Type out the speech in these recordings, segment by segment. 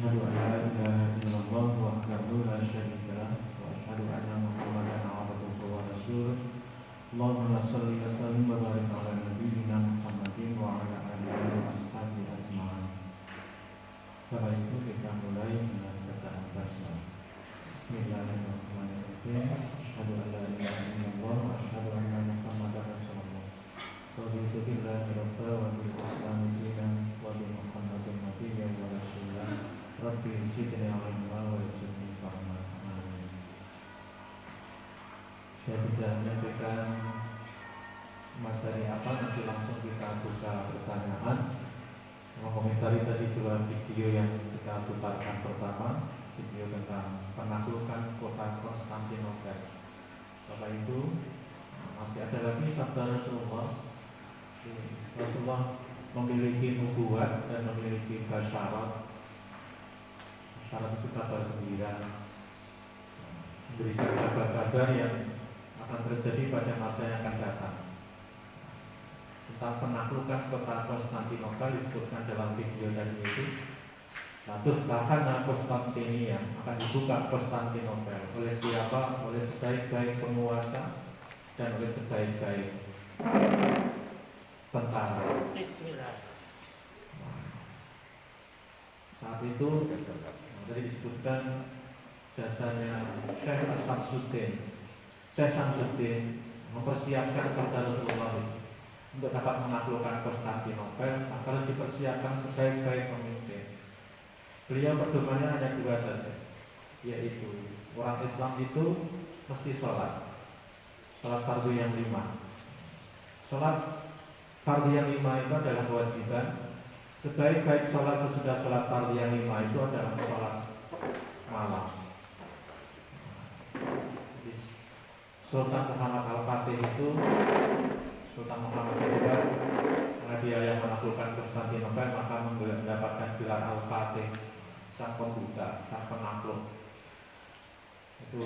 أشهد أن لا إله إلا الله وحده لا شريك له وأشهد أن محمدا عبده ورسوله اللهم صل وسلم وبارك على نبينا Muhammadin wa ala alihi wa ashabihi ajma'in. Setelah itu kita mulai dengan bacaan basmalah. Bismillahirrahmanirrahim. Asyhadu an la ilaha illallah wa asyhadu anna Muhammadan rasulullah. Raditu billahi rabban wa bil islami dinan wa bi Muhammadin nabiyyan wa rasulan. Rabbi zidni ilma wa yassirni fahma. Amin. Saya tidak menyampaikan materi apa, nanti langsung kita buka pertanyaan. Mengomentari tadi dua video yang kita putarkan. Pertama, video tentang penaklukan kota Konstantinopel. Setelah itu masih ada lagi sabda Rasulullah. Rasulullah memiliki nubuat dan memiliki basyarat. Syarat itu kabar gembira, memberikan kabar-kabar yang akan terjadi pada masa yang akan datang. Tentang penaklukan kota Konstantinopel disebutkan dalam video tadi itu. Terus bahkan Konstantinia akan dibuka Konstantinopel oleh siapa? Oleh sebaik-baik penguasa dan oleh sebaik-baik tentara. Bismillah. Saat itu tadi disebutkan jasanya Syekh Samsuddin mempersiapkan sabda Rasulullah untuk dapat menaklukkan Konstantinopel, maka harus dipersiapkan sebaik-baik pemimpin. Beliau pedomannya hanya dua saja, yaitu orang Islam itu mesti sholat fardu yang 5. Sholat fardu yang 5 itu adalah kewajiban. Sebaik-baik sholat sesudah sholat fardu yang 5 itu adalah sholat malam. Sultan Muhammad Al-Fatih itu Sultan Muhammad kedua, karena dia yang menaklukkan Konstantinopel, maka mendapatkan gelar Al-Fatih, sang pembuka, sang penakluk. Itu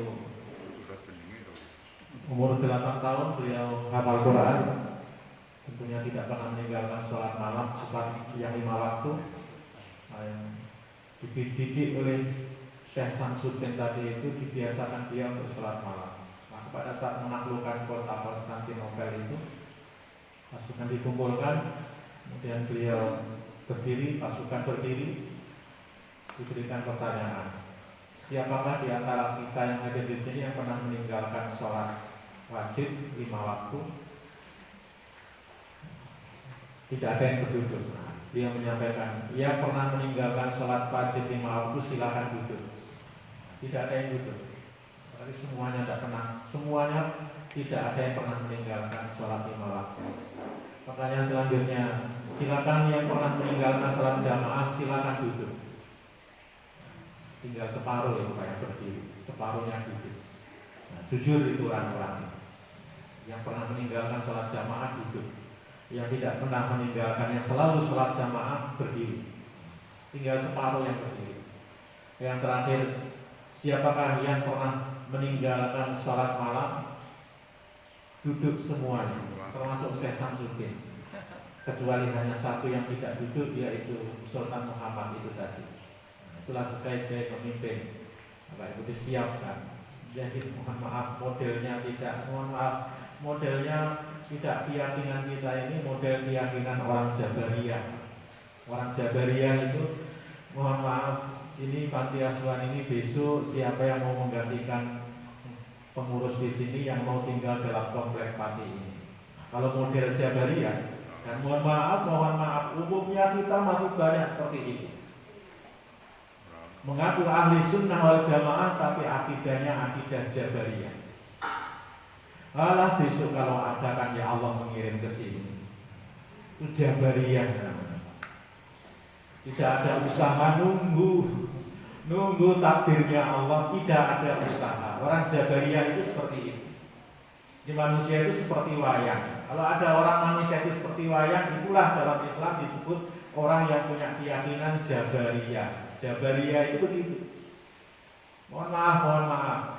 umur 8 tahun beliau hafal Quran. Tentunya tidak pernah meninggalkan sholat malam, sholat yang 5 waktu. Dididik oleh Syekh Samsuddin tadi itu, dibiasakan dia untuk sholat malam. Nah, pada saat menaklukkan kota Konstantinopel itu, pasukan dikumpulkan, kemudian beliau berdiri, pasukan berdiri, diberikan pertanyaan, siapakah di antara kita yang ada di sini yang pernah meninggalkan sholat wajib 5 waktu? Tidak ada yang berduduk. Dia menyampaikan, ia pernah meninggalkan sholat wajib 5 waktu, silakan duduk. Tidak ada yang duduk. Jadi semuanya tidak pernah, semuanya tidak ada yang pernah meninggalkan sholat 5 waktu. Pertanyaan selanjutnya, silakan yang pernah meninggalkan sholat jamaah, silakan duduk. Tinggal separuh yang kayak berdiri, separuhnya duduk. Nah, jujur itu orang-orang yang pernah meninggalkan sholat jamaah duduk. Yang tidak pernah meninggalkan, yang selalu sholat jamaah berdiri. Tinggal separuh yang berdiri. Yang terakhir, siapakah yang pernah meninggalkan sholat malam? Duduk semuanya, termasuk Syekh Samsuddin. Kecuali hanya satu yang tidak duduk, yaitu Sultan Muhammad itu tadi. Itulah sebaik-baik pemimpin. Maka itu disiapkan. Jadi mohon maaf modelnya tidak, modelnya tidak keyakinan kita ini model keyakinan orang Jabariyah. Orang Jabariyah itu, mohon maaf, ini panti asuhan ini besok siapa yang mau menggantikan pengurus di sini yang mau tinggal dalam komplek panti ini. Kalau model Jabariyah, dan mohon maaf, umumnya kita masih banyak seperti itu. Mengaku ahli sunnah wal jamaah tapi akidahnya akidah Jabariyah. Alah besok kalau ada kan ya Allah mengirim ke sini. Itu Jabariyah namanya. Tidak ada usaha nunggu takdirnya Allah, tidak ada usaha. Orang Jabariyah itu seperti itu. Di manusia itu seperti wayang. Kalau ada orang manusia itu seperti wayang, itulah dalam Islam disebut orang yang punya keyakinan Jabariyah. Jabariyah itu begitu. Mohon maaf.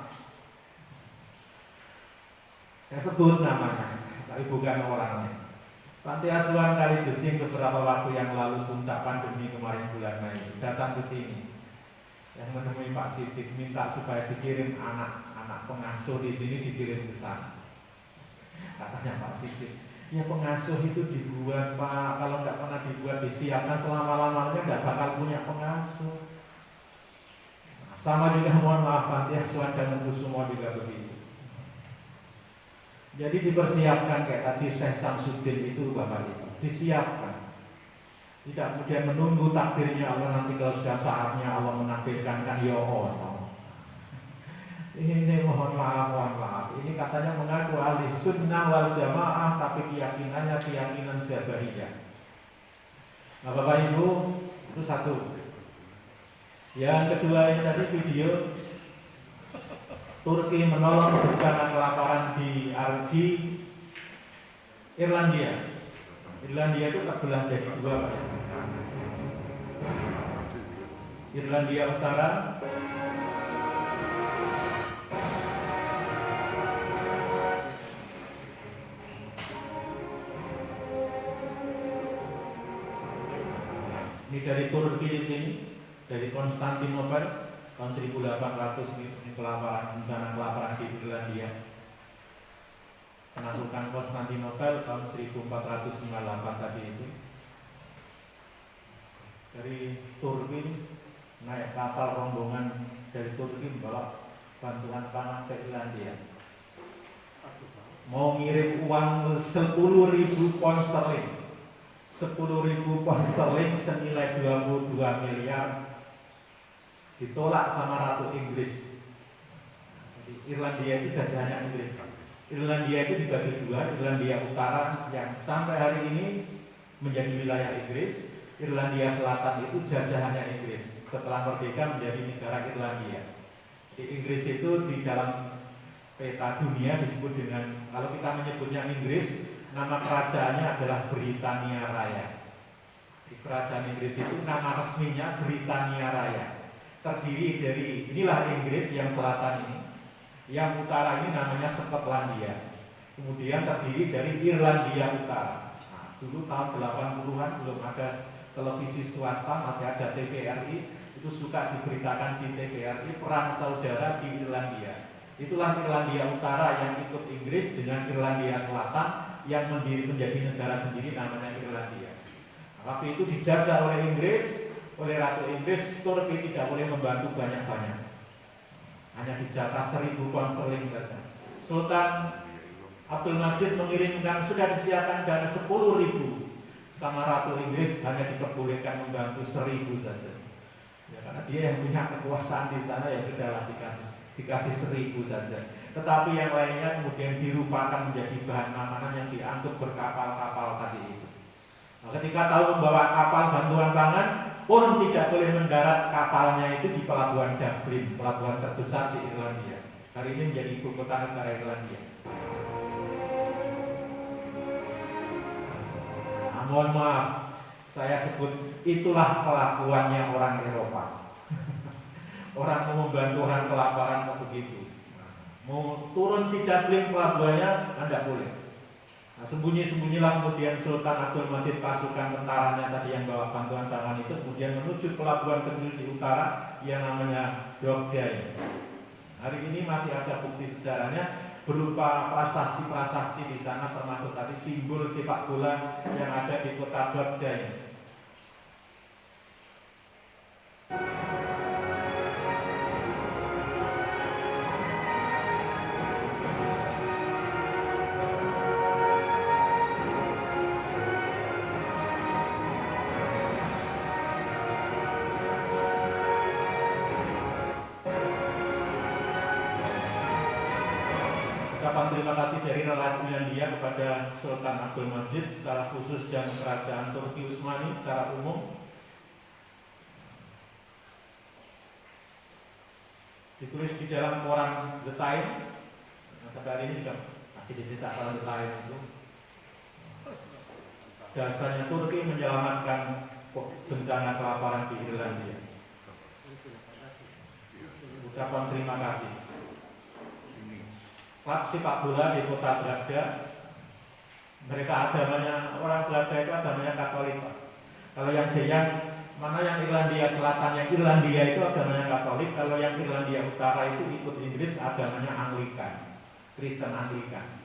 Saya sebut namanya, tapi bukan orangnya. Panti asuhan Kaligesing beberapa waktu yang lalu puncak pandemi kemarin bulan Mei datang ke sini. yang menemui Pak Sidik minta supaya dikirim anak pengasuh di sini, dikirim ke sana. Katanya Pak Sidik, ya pengasuh itu dibuat Pak, kalau nggak pernah dibuat disiapkan selama-lamanya nggak bakal punya pengasuh. Nah, sama juga mohon maaf Panti Asuhan Danukusumo juga begitu. Jadi dipersiapkan kayak tadi Syekh Samsudin itu Bapak Ibu, disiapkan. Tidak kemudian menunggu takdirnya Allah, nanti kalau sudah saatnya Allah menakdirkan kan ya Allah. Ini mohon maaf. Ini katanya mengaku ahli sunnah wal jamaah, tapi keyakinannya keyakinan Jabariyah. Nah Bapak Ibu, itu satu. Yang kedua ini tadi video Turki menolong bencana kelaparan di Irlandia. Irlandia itu terbelah jadi dua. Irlandia Utara ini dari Turki di sini, dari Konstantinopel tahun 1800 ini kelaparan, bencana kelaparan di Irlandia. Penaklukan Konstantinopel tahun 1458 tadi itu. Dari Turki naik kapal rombongan dari Turki membawa bantuan pangan ke Irlandia. Mau ngirim uang 10.000 pound sterling. 10.000 pound sterling senilai 22 miliar ditolak sama Ratu Inggris. Jadi Irlandia itu jajahannya Inggris. Irlandia itu dibagi dua, Irlandia Utara yang sampai hari ini menjadi wilayah Inggris, Irlandia Selatan itu jajahannya Inggris. Setelah merdeka menjadi negara Irlandia. Di Inggris itu di dalam peta dunia disebut dengan, kalau kita menyebutnya Inggris, nama kerajaannya adalah Britania Raya. Di kerajaan Inggris itu nama resminya Britania Raya. Terdiri dari, inilah Inggris yang selatan ini, yang utara ini namanya Skotlandia. Kemudian terdiri dari Irlandia Utara. Nah, dulu tahun 80-an belum ada televisi swasta, masih ada TVRI. Itu suka diberitakan di TVRI perang saudara di Irlandia. Itulah Irlandia Utara yang ikut Inggris dengan Irlandia Selatan yang menjadi negara sendiri namanya Irlandia. Nah, waktu itu dijajah oleh Inggris, oleh Ratu Inggris, Turki tidak boleh membantu banyak-banyak. Hanya dijatah 1.000 pound sterling saja. Sultan Abdul Majid mengirimkan, sudah disiapkan dana 10.000, sama Ratu Inggris hanya diperbolehkan membantu 1.000 saja. Ya, karena dia yang punya kekuasaan di sana, ya sudahlah dikasih 1.000 saja. Tetapi yang lainnya kemudian dirupakan menjadi bahan makanan yang diangkut berkapal-kapal tadi itu. Nah, ketika tahu membawa kapal bantuan pangan, pun tidak boleh mendarat kapalnya itu di pelabuhan Dublin, pelabuhan terbesar di Irlandia. Hari ini menjadi ibu kota negara Irlandia. Nah, mohon maaf, saya sebut itulah kelakuannya orang Eropa. Orang mau membantu orang kelaparan kok begitu. Mau turun di Dublin pelabuhannya, Anda boleh. Nah, sembunyi-sembunyilah kemudian Sultan Abdul Majid, pasukan tentaranya tadi yang bawa bantuan pangan itu kemudian menuju pelabuhan kecil di utara yang namanya Drogday. Hari ini masih ada bukti sejarahnya berupa prasasti-prasasti di sana, termasuk tadi simbol sepak bola yang ada di kota Drogday. Terima kasih dari Rakyat Irlandia kepada Sultan Abdul Majid secara khusus dan kerajaan Turki Utsmani secara umum. Ditulis di dalam koran The Time. Nah, sampai hari ini juga masih dicetak koran The Time itu. Jasanya Turki menyelamatkan bencana kelaparan di Irlandia. Ucapan terima kasih. Klub sepak bola di kota Braga, mereka agamanya, orang Braga itu agamanya Katolik. Kalau yang Mana yang Irlandia Selatan, yang Irlandia itu agamanya Katolik, kalau yang Irlandia Utara itu ikut Inggris agamanya Anglikan, Kristen Anglikan.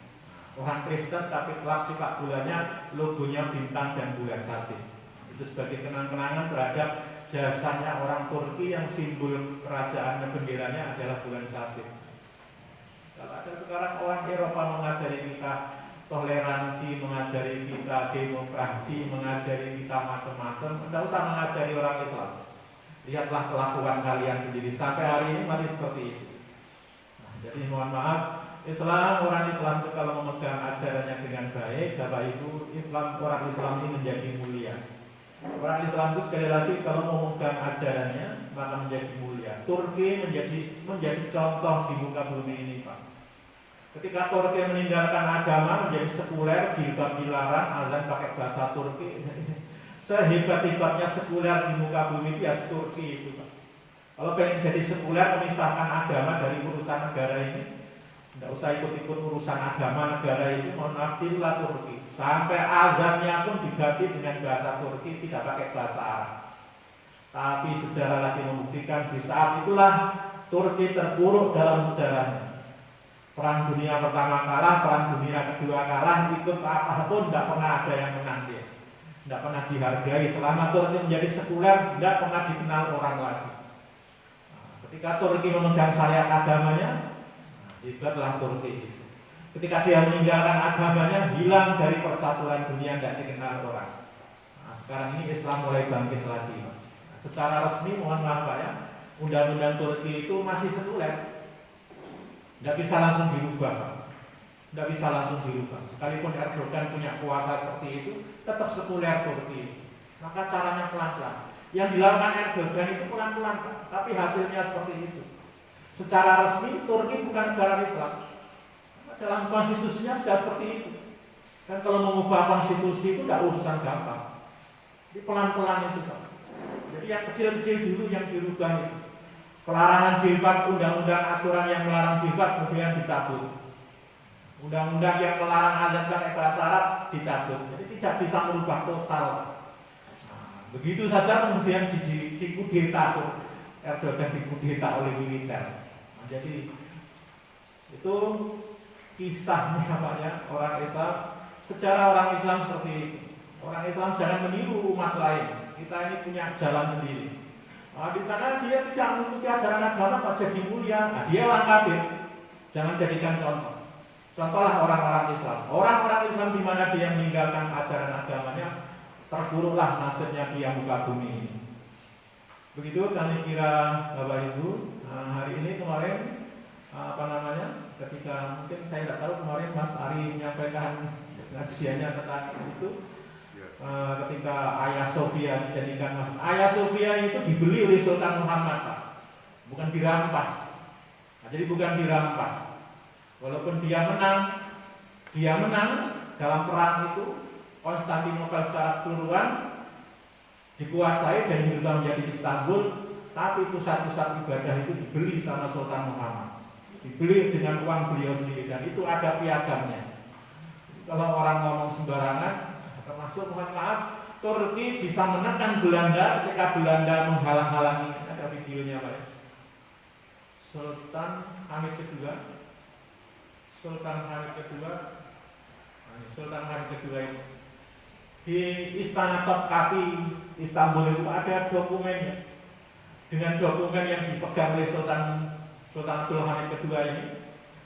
Orang Kristen tapi kelak sepak bolanya logonya bintang dan bulan sabit. Itu sebagai kenang-kenangan terhadap jasanya orang Turki yang simbol kerajaannya, benderanya adalah bulan sabit. Kalau ada sekarang orang Eropa mengajari kita toleransi, mengajari kita demokrasi, mengajari kita macam-macam, tidak usah mengajari orang Islam. Lihatlah kelakuan kalian sendiri, sampai hari ini masih seperti itu. Nah, jadi mohon maaf, orang Islam itu kalau memegang ajarannya dengan baik, Bapak Ibu, orang Islam ini menjadi mulia. Orang Islam itu sekali lagi kalau memegang ajarannya maka menjadi mulia. Turki menjadi contoh di muka bumi ini, Pak. Ketika Turki meninggalkan agama menjadi sekuler, jilbab dilarang, azan pakai bahasa Turki. Sehebat-hebatnya sekuler di muka bumi itu ya Turki itu, Pak. Kalau pengen jadi sekuler, memisahkan agama dari urusan negara ini, tidak usah ikut-ikut urusan agama negara itu, mohon maaf, tirulah Turki. Sampai azannya pun diganti dengan bahasa Turki, tidak pakai bahasa Arab. Tapi sejarah lagi membuktikan di saat itulah Turki terpuruk dalam sejarahnya. Perang dunia pertama kalah, perang dunia kedua kalah, ikut apapun tidak pernah ada yang menang dia. Tidak pernah dihargai. Selama Turki menjadi sekuler, tidak pernah dikenal orang lagi. Ketika Turki memegang syariat agamanya, hebatlah Turki itu. Ketika dia meninggalkan agamanya, hilang dari percaturan dunia, tidak dikenal orang. Nah, sekarang ini Islam mulai bangkit lagi, Pak. Nah, secara resmi, mohon maaf Pak ya, undang-undang Turki itu masih sekuler. Tidak bisa langsung dirubah, Pak. Tidak bisa langsung dirubah. Sekalipun Erdogan punya kuasa seperti itu, tetap sekuler Turki. Maka caranya pelan-pelan. Yang dilakukan Erdogan itu pelan-pelan, Pak. Tapi hasilnya seperti itu. Secara resmi Turki bukan negara Islam. Dalam konstitusinya sudah seperti itu. Dan kalau mengubah konstitusi itu tidak urusan gampang. Jadi pelan-pelan itu, Pak. Jadi yang kecil-kecil dulu yang dirubah itu. Pelarangan jilbab, undang-undang aturan yang melarang jilbab kemudian dicabut. Undang-undang yang melarang azan pakai bahasa Arab dicabut. Jadi tidak bisa merubah total. Nah, begitu saja kemudian dikudeta tuh. Erdogan dikudeta oleh militer. Nah, jadi itu kisahnya Pak ya, orang Islam. Sejarah orang Islam seperti itu. Orang Islam jangan meniru umat lain. Kita ini punya jalan sendiri. Nah, di sana dia tidak mengikuti ajaran agama kok jadi mulia. Nah, dia orang kafir. Jangan jadikan contoh. Contohlah orang-orang Islam. Orang-orang Islam di mana dia meninggalkan ajaran agamanya, terpuruklah nasibnya dia muka bumi ini. Begitu kami kira Bapak Ibu. Hari ini kemarin ketika mungkin saya tidak tahu kemarin Mas Ari menyampaikan kajiannya tentang itu. Ketika Hagia Sophia dijadikan Mas, Hagia Sophia itu dibeli oleh Sultan Muhammad, Pak. Bukan dirampas. Nah, jadi bukan dirampas. Walaupun dia menang dalam perang itu, Konstantinopel secara keseluruhan dikuasai dan dirubah menjadi Istanbul, tapi pusat-pusat ibadah itu dibeli sama Sultan Muhammad. Dibeli dengan uang beliau sendiri dan itu ada piagamnya. Kalau orang ngomong sembarangan, termasuk mohon maaf, Turki bisa menekan Belanda ketika Belanda menghalang-halangi. Ada videonya Pak ya. Sultan Hamid II ini di Istana Topkapi Istanbul itu ada dokumennya. Dengan dokumen yang dipegang oleh Sultan Abdul Hamid II ini,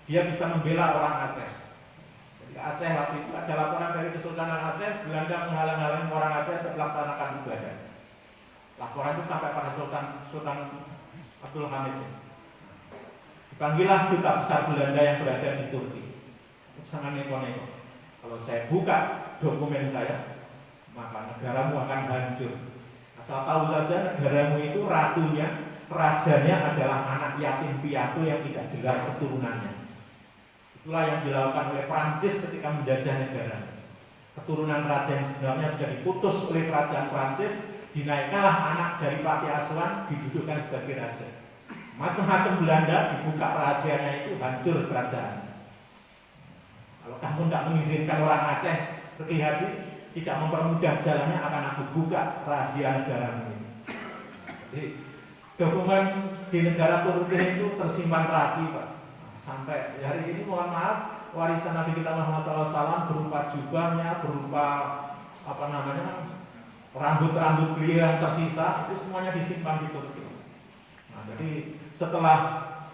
dia bisa membela orang Aceh. Aceh waktu itu ada laporan dari Kesultanan Aceh, Belanda menghalang-halangi orang Aceh untuk melaksanakan ibadah. Laporan itu sampai pada Sultan Abdul Hamid. Dipanggillah duta besar Belanda yang berada di Turki. Jangan neko-neko. Kalau saya buka dokumen saya, maka negaramu akan hancur. Asal tahu saja negaramu itu rajanya adalah anak yatim piatu yang tidak jelas keturunannya. Itulah yang dilakukan oleh Prancis ketika menjajah negara. Keturunan raja yang sebenarnya sudah diputus oleh kerajaan Prancis, dinaikkanlah anak dari panti asuhan, didudukkan sebagai raja. Macam-macam Belanda dibuka rahasianya itu, hancur kerajaan. Kalau kamu tidak mengizinkan orang Aceh pergi haji, tidak mempermudah jalannya, akan aku buka rahasia negaramu ini. Jadi dokumen di negara Turki itu tersimpan rapi Pak. Sampai hari ini mohon maaf, warisan Nabi kita Muhammad SAW berupa jubahnya, berupa rambut-rambut beliau yang tersisa, itu semuanya disimpan di Turki. Nah, jadi setelah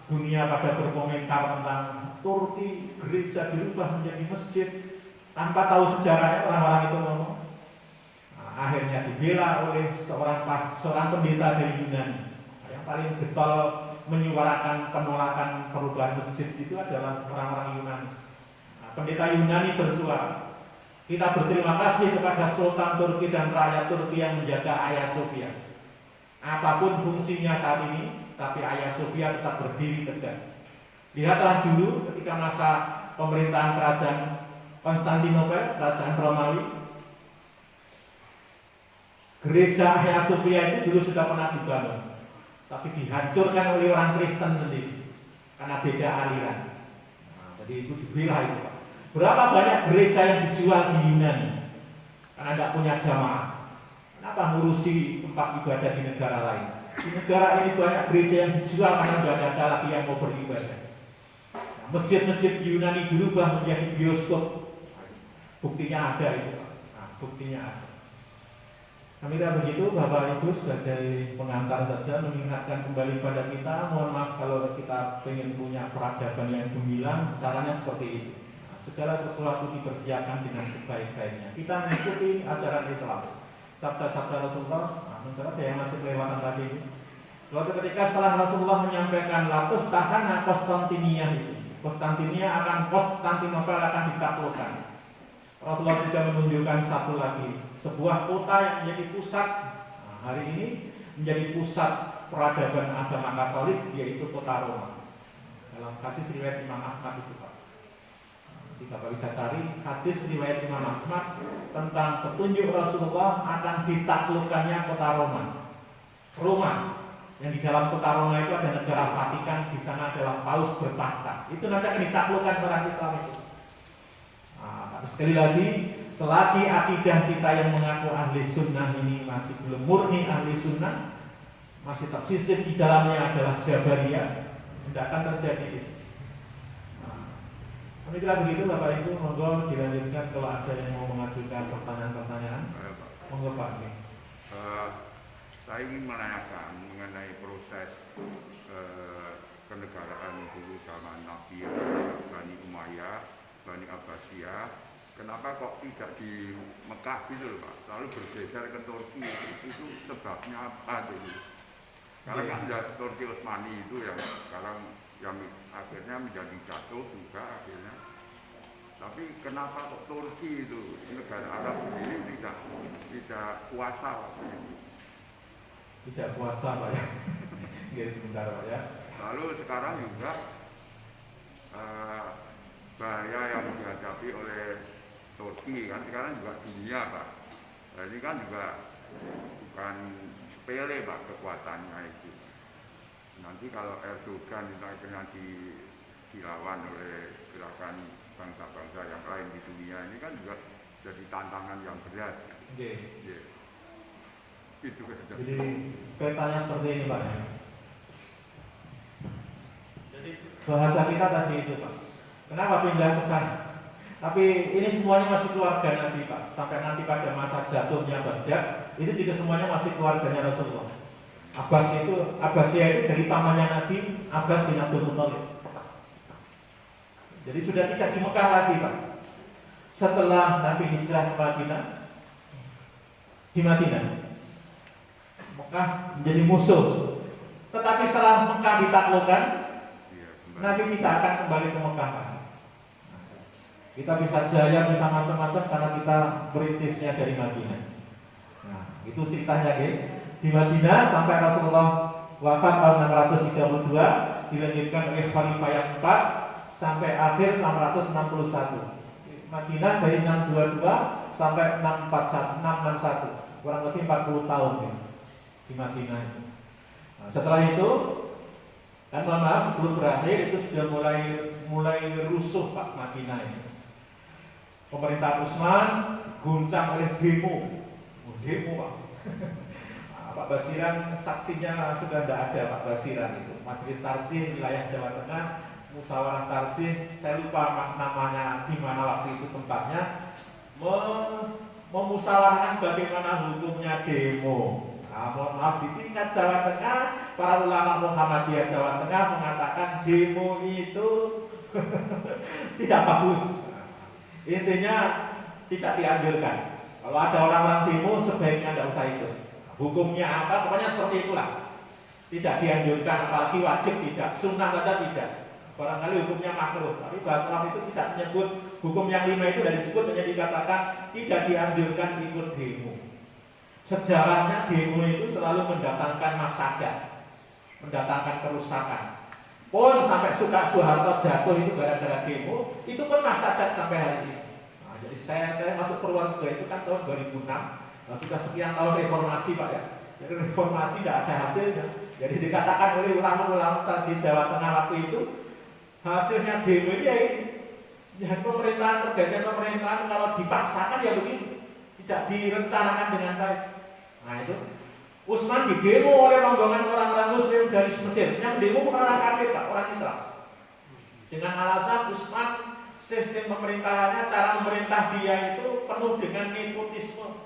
dunia pada berkomentar tentang Turki, gereja dirubah menjadi masjid tanpa tahu sejarahnya, orang-orang itu ngomong. Nah, akhirnya dibela oleh seorang pendeta dari Yunani. Yang paling getol menyuarakan penolakan perubahan masjid itu adalah orang-orang Yunani. Nah, pendeta Yunani bersuara, kita berterima kasih kepada Sultan Turki dan rakyat Turki yang menjaga Hagia Sophia. Apapun fungsinya saat ini, tapi Hagia Sophia tetap berdiri tegak. Lihatlah dulu ketika masa pemerintahan kerajaan Konstantinopel, kerajaan Romawi, gereja Hagia Sophia itu dulu sudah pernah dibangun, tapi dihancurkan oleh orang Kristen sendiri karena beda aliran. Nah, jadi itu dibela itu Pak. Berapa banyak gereja yang dijual di Yunani karena tidak punya jamaah? Kenapa ngurusi tempat ibadah di negara lain? Di negara ini banyak gereja yang dijual karena tidak ada lagi yang mau beribadah. Nah, masjid-masjid di Yunani dirubah menjadi bioskop. Buktinya ada itu Pak. Nah, buktinya ada. Kami tidak begitu, Bapak Ibu sebagai pengantar saja mengingatkan kembali pada kita. Mohon maaf kalau kita ingin punya peradaban yang gemilang, caranya seperti itu. Nah, segala sesuatu dipersiapkan dengan sebaik-baiknya. Kita mengikuti ajaran Islam, sabda-sabda Rasulullah. Nah, ada yang masih kelewatan tadi ini. Suatu ketika setelah Rasulullah menyampaikan latus tahana Konstantinia itu, Konstantinopel akan ditaklukkan. Rasulullah juga menunjukkan satu lagi, sebuah kota yang menjadi pusat, nah, hari ini menjadi pusat peradaban agama Katolik, yaitu kota Roma. Dalam hadis riwayat Imam Ahmad itu Pak. Nanti Bapak bisa cari hadis riwayat Imam Ahmad tentang petunjuk Rasulullah akan ditaklukkannya kota Roma. Roma, yang di dalam kota Roma itu ada negara Vatikan, di sana adalah Paus bertahta. Itu nanti akan ditaklukkan orang Islam itu. Nah, sekali lagi, selagi akidah kita yang mengaku ahli sunnah ini masih belum murni ahli sunnah, masih tersisip di dalamnya adalah Jabariyah, tidak akan terjadi itu. Nah, kami kira begitu Bapak Ibu, monggo dilanjutkan kalau ada yang mau mengajukan pertanyaan-pertanyaan. Monggo Pak. Saya ingin menanyakan mengenai proses kenegaraan dulu zaman Nabi Bani Umayyah, Bani Abbasiyah, kenapa kok tidak di Mekah gitu loh Pak, lalu bergeser ke Turki, itu sebabnya apa itu? Karena kan Turki Utsmani itu yang sekarang yang akhirnya menjadi jatuh juga akhirnya. Tapi kenapa kok Turki itu negara Arab sendiri tidak kuasa waktu itu? Tidak puasa Pak ya. Oke, sebentar Pak ya. Lalu sekarang juga bahaya yang dihadapi oleh Turki kan sekarang juga dunia Pak. Nah, ini kan juga bukan sepele Pak kekuatannya itu. Nanti kalau Erdogan misalnya dilawan oleh gerakan bangsa-bangsa yang lain di dunia ini kan juga jadi tantangan yang berat. Oke. Itu saja. Jadi petanya seperti ini Pak. Jadi bahasa kita tadi itu Pak. Kenapa pindah ke sana? Tapi ini semuanya masih keluarga Nabi Pak. Sampai nanti pada masa jatuhnya Baghdad, itu juga semuanya masih keluarganya Rasulullah. Abbasiyah itu dari pamannya Nabi, Abbas bin Abdul Muthalib. Jadi sudah tidak di Mekah lagi Pak. Setelah Nabi hijrah ke Madinah, di Madinah, Mekah menjadi musuh. Tetapi setelah Mekah ditaklukkan, Nabi tidak akan kembali ke Mekah. Kita bisa jaya, bisa macam-macam karena kita berintisnya dari Madinah. Nah, itu ceritanya ya. Di Madinah sampai Rasulullah wafat tahun 632, dilanjutkan oleh Khalifah yang 4 sampai akhir 661. Madinah dari 622 sampai 661, kurang lebih 40 tahun ya, di Madinah itu. Nah, setelah itu, dan mohon maaf sebelum berakhir itu sudah mulai rusuh Pak Madinah ini. Pemerintah Utsman guncang oleh demo Pak. Pak Pak Basiran saksinya sudah tidak ada. Pak Basiran itu Majelis Tarjih wilayah Jawa Tengah, musyawarah tarjih, saya lupa namanya di mana waktu itu tempatnya, memusyawarahkan bagaimana hukumnya demo. Nah, mohon maaf, di tingkat Jawa Tengah, para ulama Muhammadiyah Jawa Tengah mengatakan demo itu tidak bagus. Intinya tidak dianjurkan. Kalau ada orang-orang demo sebaiknya tidak usah ikut. Hukumnya apa? Pokoknya seperti itulah. Tidak dianjurkan, apalagi wajib tidak, sunnah saja tidak. Barangkali hukumnya makruh, tapi bahasa Islam itu tidak menyebut hukum yang 5 itu dari disebut, hanya dikatakan tidak dianjurkan ikut demo. Sejarahnya demo itu selalu mendatangkan mafsadat, mendatangkan kerusakan. Pun sampai Soeharto jatuh itu gara-gara demo, itu pun mafsadat sampai hari ini. Nah, jadi saya masuk Purworejo itu kan tahun 2006, nah, sudah sekian tahun reformasi Pak ya. Jadi reformasi tidak ada hasilnya. Jadi dikatakan oleh ulama-ulama tarjih Jawa Tengah waktu itu, hasilnya demo ini ya pemerintahan, pergantian pemerintahan kalau dipaksakan ya begitu, tidak direncanakan dengan baik. Nah itu Utsman didemo oleh rombongan orang-orang Muslim dari Mesir. Yang demo bukan orang kafir Pak, orang Islam. Dengan alasan Utsman sistem pemerintahannya, cara memerintah dia itu penuh dengan nepotisme.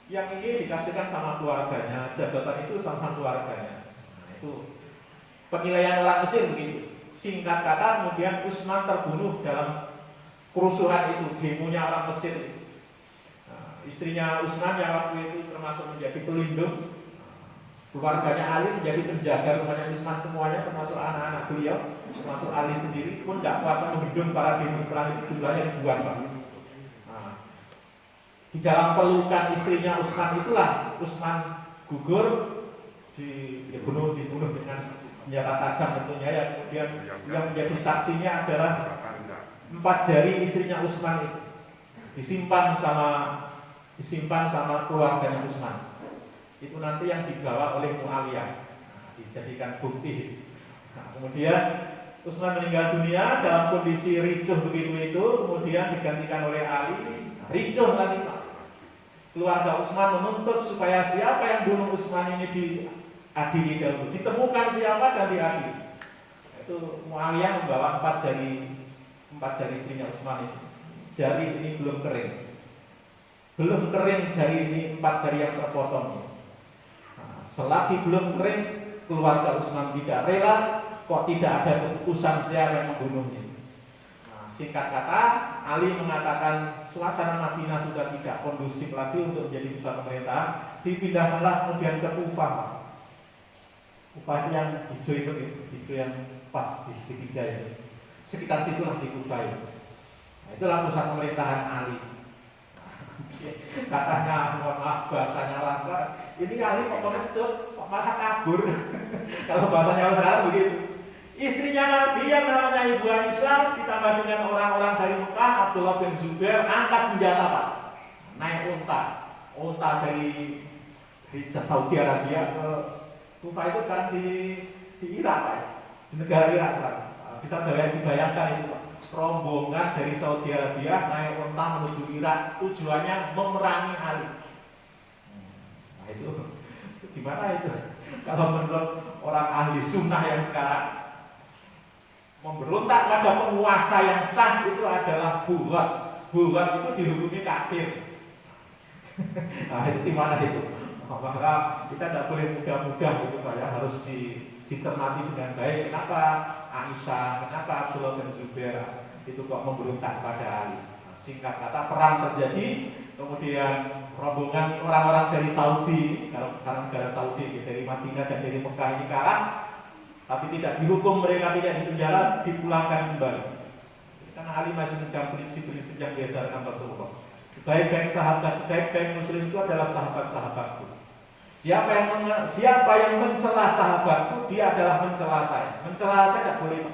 Yang ini dikasihkan sama keluarganya, jabatan itu sama keluarganya. Nah itu penilaian orang Mesir begitu. Singkat kata, kemudian Utsman terbunuh dalam kerusuhan itu, demonya orang Mesir itu. Nah, istrinya Utsman yang waktu itu termasuk menjadi pelindung, keluarganya Ali menjadi penjaga rumahnya Utsman semuanya, termasuk anak-anak beliau, termasuk Ali sendiri pun tidak kuasa membendung para demonstran itu, jumlahnya ribuan Pak. Nah, di dalam pelukan istrinya Utsman itulah Utsman gugur, dibunuh dengan senjata tajam tentunya ya. Kemudian yang menjadi saksinya adalah 4 jari istrinya Utsman itu disimpan sama keluarganya Utsman. Itu nanti yang dibawa oleh Muawiyah, nah, dijadikan bukti. Nah, kemudian Utsman meninggal dunia dalam kondisi ricuh begitu itu, kemudian digantikan oleh Ali. Nah, ricuh lagi Pak. Keluarga Utsman menuntut supaya siapa yang bunuh Utsman ini diadili dahulu, ditemukan siapa dan diadili. Itu Muawiyah membawa 4 jari istrinya Utsman itu. Jari ini belum kering jari ini, 4 jari yang terpotong. Nah, selagi belum kering, keluarga Utsman tidak rela, kok tidak ada keputusan siapa yang membunuhnya. Nah, singkat kata, Ali mengatakan suasana Madinah sudah tidak kondusif lagi untuk menjadi pusat pemerintahan, dipindahkanlah kemudian ke Kufah. Kufah itu yang hijau itu yang pas di segitiga itu. Sekitar situlah di Kufah itu. Nah, itulah pusat pemerintahan Ali. Katanya, mohon maaf bahasanya orang sekarang, ini Ali kok pengecut, kok malah kabur. Kalau bahasanya orang sekarang begitu. Istrinya Nabi yang namanya Ibu Aisyah ditambah dengan orang-orang dari Mekah, Abdullah bin Zubair, angkat senjata Pak, naik unta dari Saudi Arabia ke Kufah itu sekarang di Irak Pak, di negara Irak sekarang. Bisa dibayangkan itu Pak. Rombongan dari Saudi Arabia naik unta menuju Irak, tujuannya memerangi Ali. Nah itu gimana itu? Kalau menurut orang ahli sunnah yang sekarang, memberontak pada penguasa yang sah itu adalah bulat itu dihukumi kafir. Nah itu gimana itu? Maka kita tidak boleh mudah-mudah gitu Pak ya, harus dicermati dengan baik. Kenapa Aisyah, kenapa Abdullah bin Zubair itu kok memberontak pada Ali? Nah, singkat kata, perang terjadi, kemudian rombongan orang-orang dari Saudi, kalau sekarang negara Saudi dari Madinah dan dari Mekah ini kalah, tapi tidak dihukum, mereka tidak dipenjara, dipulangkan kembali. Karena Ali masih memegang prinsip-prinsip yang diajarkan Rasulullah. Sebaik-baik sahabat, sebaik-baik muslim itu adalah sahabat-sahabatku. Siapa yang mencela sahabatku, dia adalah mencela saya. Mencela saja tidak boleh,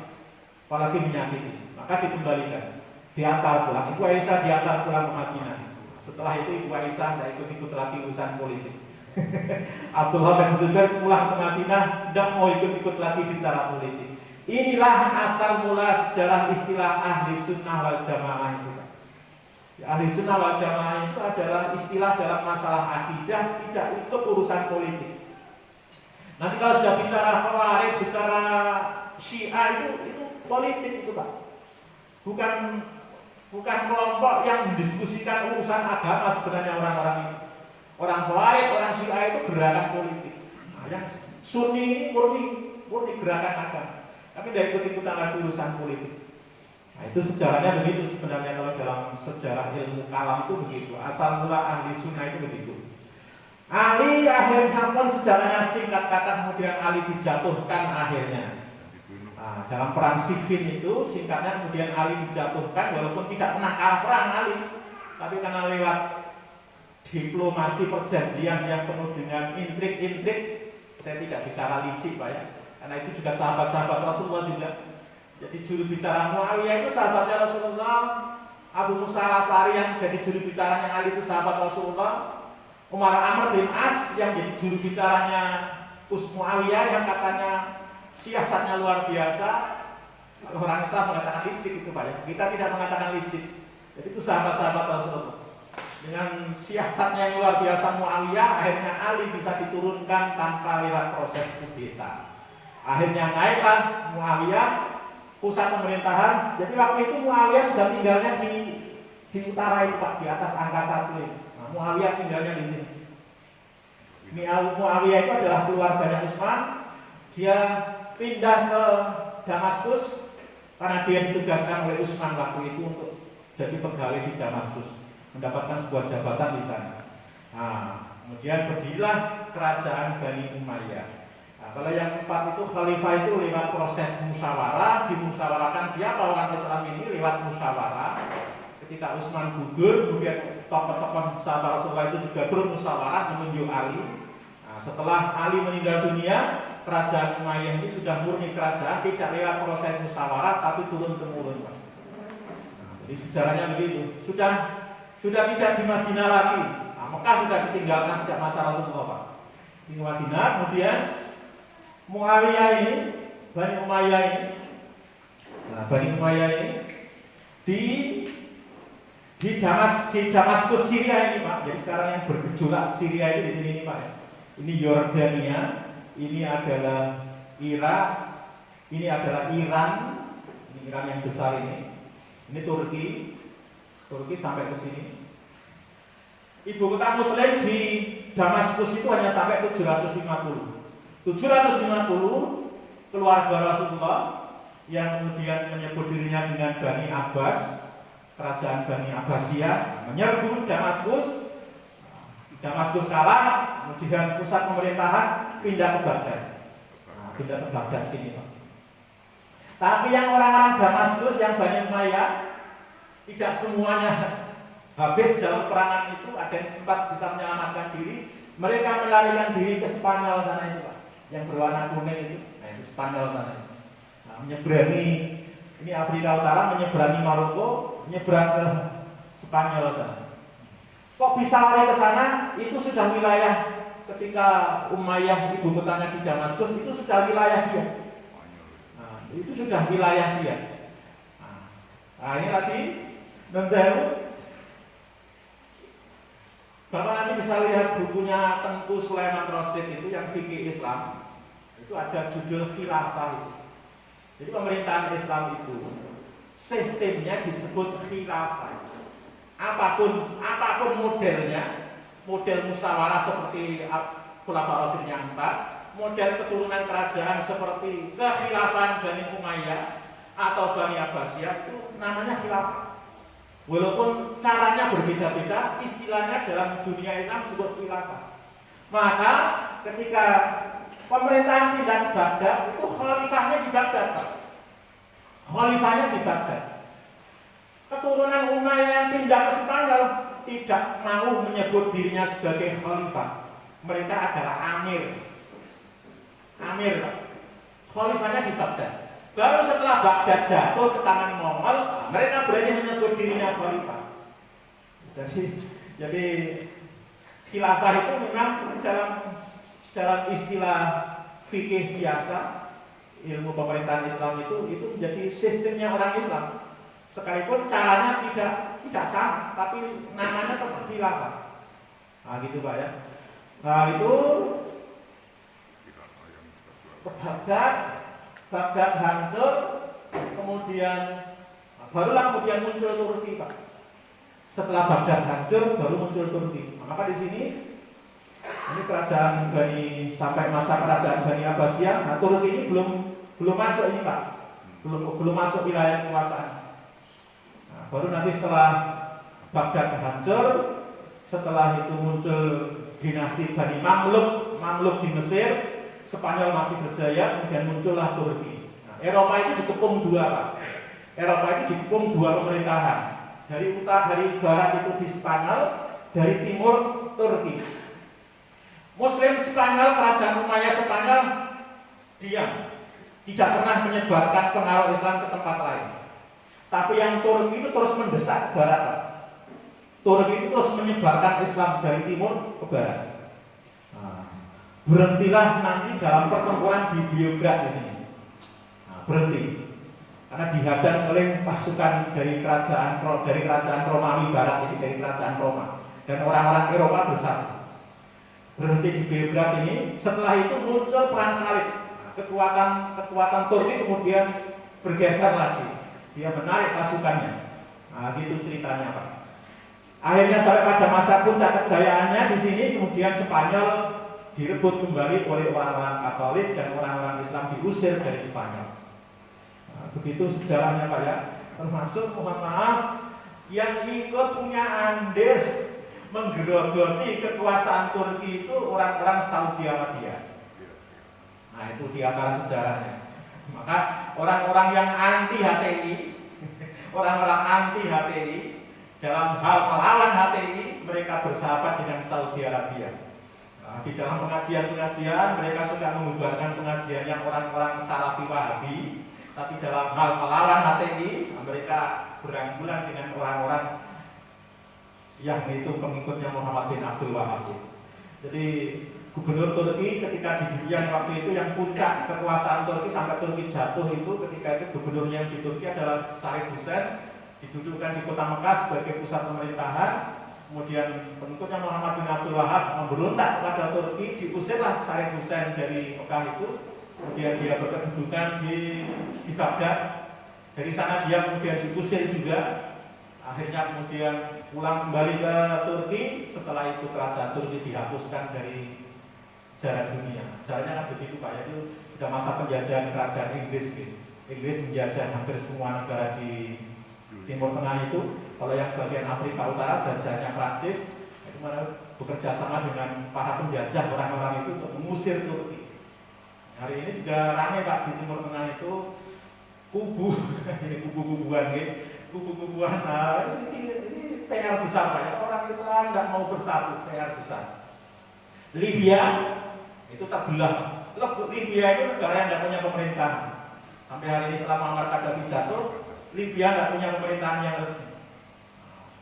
apalagi menyakiti. Maka dikembalikan, diantar pulang. Ibu Aisyah diantar pulang ke Madinah. Setelah itu Ibu Aisyah tidak ikut-ikut lagi urusan politik. Abdullah bin Zubair pulang ke Madinah, tidak mau ikut-ikut lagi bicara politik. Inilah asal mula sejarah istilah ahli sunnah wal jamaah itu. Ahli sunnah wal jamaah itu adalah istilah dalam masalah akidah, tidak ikut urusan politik. Nanti kalau sudah bicara Khawarij, bicara Syiah itu politik itu Pak. Bukan kelompok yang mendiskusikan urusan agama sebenarnya orang-orang ini. Orang Khawarij, orang Syiah itu gerakan politik. Nah, yang Sunni ini murni gerakan agama. Tapi tidak ikut-ikutan lagi urusan politik. Nah, itu sejarahnya begitu sebenarnya kalau dalam sejarah ilmu kalam itu begitu. Asal mula ahli sunnah itu begitu. Ali akhirnya pun sejarahnya singkat kata kemudian Ali dijatuhkan akhirnya. Nah, dalam perang Siffin itu singkatnya kemudian Ali dijatuhkan walaupun tidak pernah kalah perang Ali, tapi karena lewat diplomasi perjanjian yang penuh dengan intrik-intrik, saya tidak bicara licik Pak ya, karena itu juga sahabat-sahabat Rasulullah juga. Jadi juru bicara Muawiyah itu sahabatnya Rasulullah, Abu Musa al-Asy'ari yang jadi juru bicaranya Ali itu sahabat Rasulullah, Umar Amr bin As yang jadi juru bicaranya Muawiyah yang katanya siasatnya luar biasa. Orang Islam mengatakan licik itu Pak ya. Kita tidak mengatakan licik. Jadi itu sahabat-sahabat Rasulullah. Dengan siasatnya yang luar biasa Muawiyah, akhirnya Ali bisa diturunkan tanpa lewat proses kudeta. Akhirnya naiklah Muawiyah pusat pemerintahan. Jadi waktu itu Muawiyah sudah tinggalnya di utara itu Pak, di atas angka 1 ini. Nah, Muawiyah tinggalnya di sini. Muawiyah itu adalah keluarganya Utsman. Dia pindah ke Damaskus karena dia ditugaskan oleh Utsman waktu itu untuk jadi pegawai di Damaskus, mendapatkan sebuah jabatan di sana. Nah, kemudian berdirilah kerajaan Bani Umayyah. Nah, kalau yang 4 itu khalifah itu lewat proses musyawarah, dimusyawarahkan siapa orang Islam ini lewat musyawarah. Ketika Utsman gugur, kemudian tokoh-tokoh sahabat Rasulullah itu juga bermusyawarah menunjuk Ali. Nah, setelah Ali meninggal dunia, kerajaan Umayyah ini sudah murni kerajaan, tidak lewat proses musyawarah tapi turun temurun. Nah, jadi sejarahnya begitu. Sudah tidak di Madinah lagi. Nah, Mekah sudah ditinggalkan sejak masa Rasulullah Pak. Di Madinah, kemudian Muawiyah ini, Bani Umayyah ini. Nah, Bani Umayyah ini di Damaskus Syria ini Pak. Jadi sekarang yang bergejolak Syria itu di sini Pak. Ini Yordania, ini adalah Irak, ini adalah Iran, ini Iran yang besar ini Turki sampai ke sini. Ibu kota Muslim di Damaskus itu hanya sampai 750 keluarga Rasulullah yang kemudian menyebut dirinya dengan Bani Abbas, kerajaan Bani Abbasiyah, menyerbu Damaskus. Damaskus kalah, kemudian pusat pemerintahan pindah ke Baghdad. Nah, pindah ke Baghdad sini Pak. Tapi yang orang-orang Damaskus yang Bani Umayyah tidak semuanya habis dalam perangan itu, ada yang sempat bisa menyelamatkan diri. Mereka melarikan diri ke Spanyol sana itu Pak, yang berwarna kuning itu. Nah, itu Spanyol sana. Nah, menyeberangi ini Afrika Utara, menyeberangi Maroko, menyeberang ke Spanyol sana. Kok bisa lari ke sana? Itu sudah wilayah ketika Umayyah ibu kotanya di Damaskus, itu sudah wilayah dia. Nah, itu sudah wilayah dia. Nah ini lagi non Zero. Bapak nanti bisa lihat bukunya Tengku Sulaiman Rasyid itu yang fikih Islam. Itu ada judul khilafah itu. Jadi pemerintahan Islam itu sistemnya disebut khilafah. Apapun modelnya, model musyawarah seperti Khulafaur Rasyidin yang 4, model keturunan kerajaan seperti kekhilafahan Bani Umayyah atau Bani Abbasiyah, itu namanya khilafah. Walaupun caranya berbeda-beda, istilahnya dalam dunia Islam disebut khilafah. Maka ketika pemerintahan pindah ke Baghdad, itu khalifahnya di Baghdad. Khalifahnya di Baghdad. Keturunan Umayyah yang pindah ke Spanyol tidak mau menyebut dirinya sebagai khalifah. Mereka adalah amir. Khalifahnya di Baghdad. Baru setelah Baghdad jatuh ke tangan Mongol, mereka berani menyebut dirinya khalifah. Jadi khilafah itu memang dalam istilah fikih siasa, ilmu pemerintahan Islam itu menjadi sistemnya orang Islam. Sekalipun caranya tidak sama, tapi namanya tetap khilafah. Nah gitu Pak ya. Nah itu ke Baghdad, Baghdad hancur, kemudian barulah muncul Turki, Pak. Setelah Baghdad hancur, baru muncul Turki. Maka di sini ini kerajaan Bani sampai masa kerajaan Bani Abbasiyah, nah, Turki ini belum masuk ini, Pak. Belum masuk wilayah kekuasaan. Nah, baru nanti setelah Baghdad hancur, setelah itu muncul dinasti Bani Mamluk di Mesir, Spanyol masih berjaya, kemudian muncullah Turki. Nah, Eropa itu dikepung dua, Pak. Eropa itu dikepung dua pemerintahan. Dari barat itu di Spanyol, dari timur Turki. Muslim Spanyol, kerajaan Umayyah Spanyol diam, tidak pernah menyebarkan pengaruh Islam ke tempat lain. Tapi yang Turki itu terus mendesak barat, Pak. Turki itu terus menyebarkan Islam dari timur ke barat. Nah, berhentilah nanti dalam pertempuran di Beograd di sini. Nah, berhenti karena dihadang oleh pasukan dari kerajaan Romawi Barat ini, dari kerajaan Roma, dan orang-orang Eropa bersatu. Berhenti di Beograd ini. Setelah itu muncul perang salib. Kekuatan Turki kemudian bergeser lagi. Dia menarik pasukannya. Nah, gitu ceritanya, Pak. Akhirnya sampai pada masa puncak kejayaannya di sini, kemudian Spanyol direbut kembali oleh orang-orang Katolik dan orang-orang Islam diusir dari Spanyol. Nah, begitu sejarahnya, Pak, ya. Termasuk, mohon maaf, yang ikut punya andil menggerogoti kekuasaan Turki itu orang-orang Saudi Arabia. Nah, itu di antara sejarahnya. Maka orang-orang yang anti HTI, orang-orang anti HTI dalam hal melawan HTI, mereka bersahabat dengan Saudi Arabia. Nah, di dalam pengajian-pengajian mereka suka mengubarkan pengajian yang orang-orang Salafi Wahabi, tapi dalam hal melawan HTI, mereka beranggulan dengan orang-orang yang itu pengikutnya Muhammad bin Abdul Wahab. Jadi gubernur Turki ketika yang waktu itu yang puncak kekuasaan Turki sampai Turki jatuh itu, ketika itu gubernurnya di Turki adalah Said Hussein, didudukkan di kota Mekah sebagai pusat pemerintahan. Kemudian pengikutnya Muhammad bin Abdul Wahab memberontak pada Turki, diusirlah Said Hussein dari Mekah itu. Kemudian dia berkedudukan di Baghdad. Dari sana dia kemudian diusir juga. Akhirnya kemudian pulang kembali ke Turki. Setelah itu kerajaan Turki dihapuskan dari sejarah dunia. Sejarahnya kan begitu, Pak. Itu sudah masa penjajahan kerajaan Inggris gitu. Inggris menjajah hampir semua negara di Timur Tengah itu. Kalau yang bagian Afrika Utara jajahnya Prancis, itu mana bekerja sama dengan para penjajah orang-orang itu untuk mengusir Turki. Hari ini juga ramai, Pak, di Timur Tengah itu kubu, ini kubu-kubuan gitu. Kubu-kubuan, nah ini PR besar, Pak, ya. Orang Islam nggak mau bersatu, PR besar. Libya itu terbelah. Libya itu negara yang nggak punya pemerintahan. Sampai hari ini setelah Muammar Gaddafi jatuh, Libya nggak punya pemerintahan yang resmi.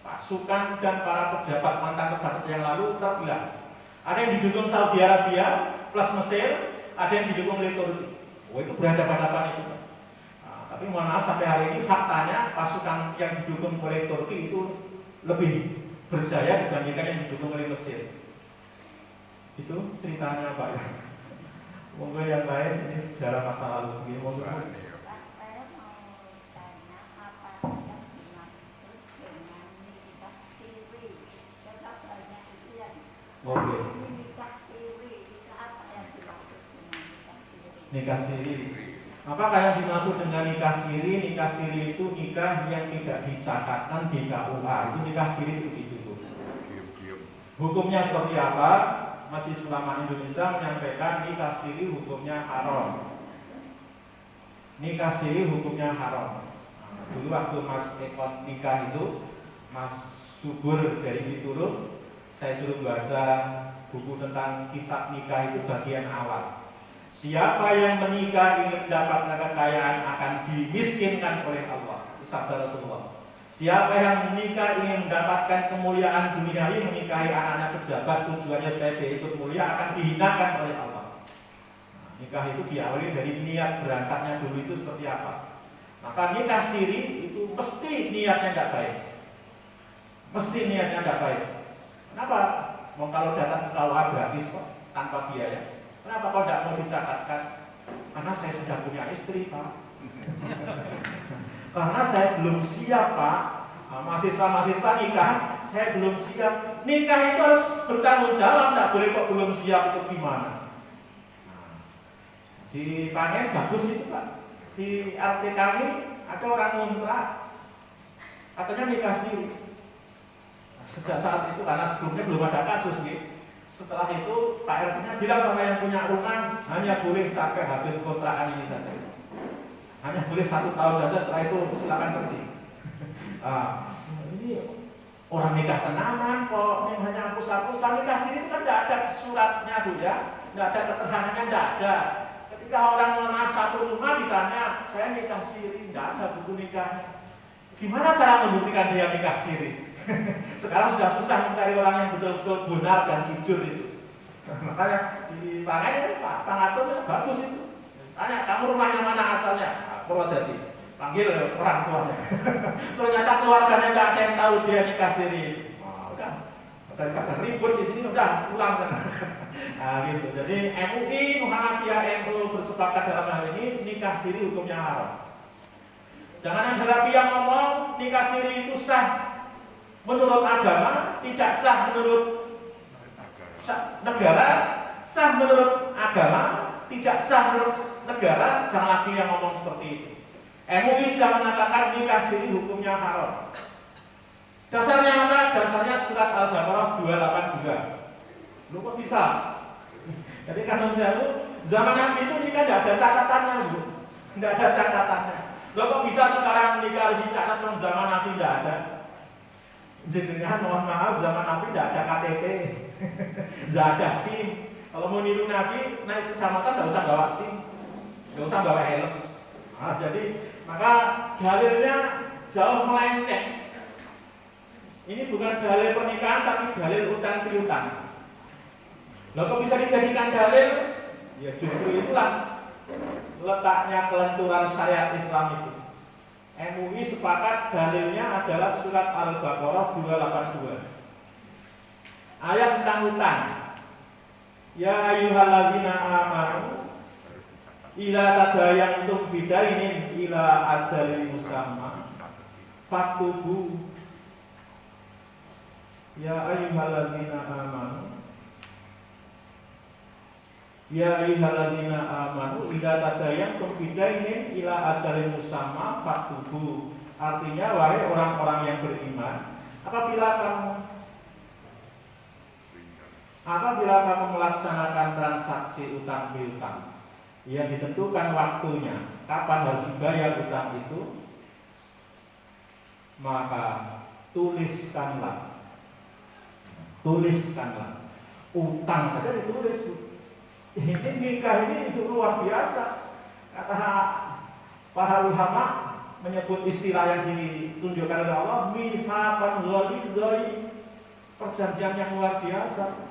Pasukan dan para pejabat mantan pejabat yang lalu terbelah. Ada yang didukung Saudi Arabia plus Mesir, ada yang didukung oleh Turki. Oh, itu berhadapan-hadapan itu. Tapi mohon maaf, sampai hari ini faktanya pasukan yang didukung oleh Turki itu lebih berjaya dibandingkan yang didukung oleh Mesir. Itu ceritanya, Pak. Monggo yang lain, ini sejarah masa lalu. Monggo. Saya mau tanya apa yang dimaksud dengan nikah siri. Sebab banyak itu yang Oke. nikah siri. Apa yang dimaksud dengan nikah siri? Nikah siri. Apakah yang dimaksud dengan nikah siri? Nikah siri itu nikah yang tidak dicatatkan di KUA. Itu nikah siri itu gitu. Hukumnya seperti apa? Majelis Ulama Indonesia menyampaikan nikah siri hukumnya haram. Nikah siri hukumnya haram. Nah, dulu waktu Mas Ekon nikah itu, Mas Subur dari Piturut, saya suruh baca buku tentang kitab nikah itu bagian awal. Siapa yang menikah ingin mendapatkan kekayaan akan dimiskinkan oleh Allah. Itu sabda Rasulullah. Siapa yang menikah ingin mendapatkan kemuliaan duniawi, menikahi anak-anak pejabat, tujuannya supaya dia ikut mulia, akan dihinakan oleh Allah. Nah, nikah itu diawali dari niat berangkatnya dulu itu seperti apa. Maka nikah siri itu mesti niatnya tidak baik. Mesti niatnya tidak baik. Kenapa? Mau kalau datang ke KUA gratis kok, tanpa biaya. Kenapa kau tidak mau dicatatkan? karena saya sudah punya istri, Pak. Karena saya belum siap, Pak. Mahasiswa-mahasiswa nikah, saya belum siap. Nikah itu harus bertanggung jawab, tidak boleh kok belum siap itu gimana. Di Pangen bagus itu, Pak. Di RT kami ada orang ngontrak, katanya nikah siri. Sejak saat itu, karena sebelumnya belum ada kasus gitu. Setelah itu Pak RT-nya bilang sama yang punya rumah, hanya boleh sampai habis kontrakan ini saja. Hanya boleh 1 tahun saja, setelah itu silakan pergi. Ini orang nikah tenanan kok, ini hanya hapus-hapusan. Nikah siri itu kan tidak ada suratnya, Bu ya, tidak ada keterangannya, tidak ada. Ketika orang melamar satu rumah ditanya, saya nikah siri, tidak ada buku nikahnya. Gimana cara membuktikan dia nikah siri? Sekarang sudah susah mencari orang yang betul-betul benar dan jujur itu. Makanya di Pangen itu Pak Pangatur bagus itu. Tanya, kamu rumahnya mana asalnya? Purwodadi. Panggil orang tuanya. Ternyata keluarganya nggak ada yang tahu dia nikah siri. Udah, daripada ribut di sini udah pulang kan. Nah, gitu. Jadi MUI Muhammadiyah NU bersepakat dalam hal ini nikah siri hukumnya haram. Jangan ada lagi yang ngomong nikah siri itu sah menurut agama, tidak sah menurut negara, sah menurut agama, tidak sah menurut negara. Jangan lagi yang ngomong seperti itu. MUI sudah mengatakan nikah siri hukumnya haram. Dasarnya mana? Dasarnya surat Al-Baqarah 282. Lu kok bisa? Jadi kan zaman Nabi itu nikah tidak ada catatannya, Bu. Tidak ada catatannya. Lo kok bisa sekarang nikah harus dicatat? Zaman Nabi tidak ada. Jenengan mohon maaf, zaman Nabi tidak ada KTP, tidak ada SIM. Kalau mau niru Nabi naik kecamatan tidak usah bawa SIM, tidak usah bawa helm. Jadi maka dalilnya jauh melenceng. Ini bukan dalil pernikahan tapi dalil utang piutang. Lo kok bisa dijadikan dalil? Ya justru itulah letaknya kelenturan syariat Islam itu. MUI sepakat dalilnya adalah surat Al-Baqarah 282. Ayat tentang hutang. Ya ayyuhalladzina amanu ila tadayantum bidainin ila ajalin musamma faktubu. Ya ayyuhalladzina amanu Ya ayyuhalladzina amanu idza tadayantum bidainin ila ajalin musamma faktubu. Artinya wahai orang-orang yang beriman, apabila kamu melaksanakan transaksi utang piutang yang ditentukan waktunya, kapan harus dibayar utang itu, maka tuliskanlah. Utang saja ditulis, Bu. Ini nikah ini itu luar biasa. Kata para ulama menyebut istilah yang ditunjukkan oleh Allah, mitsaqan ghalidh, perjanjian yang luar biasa.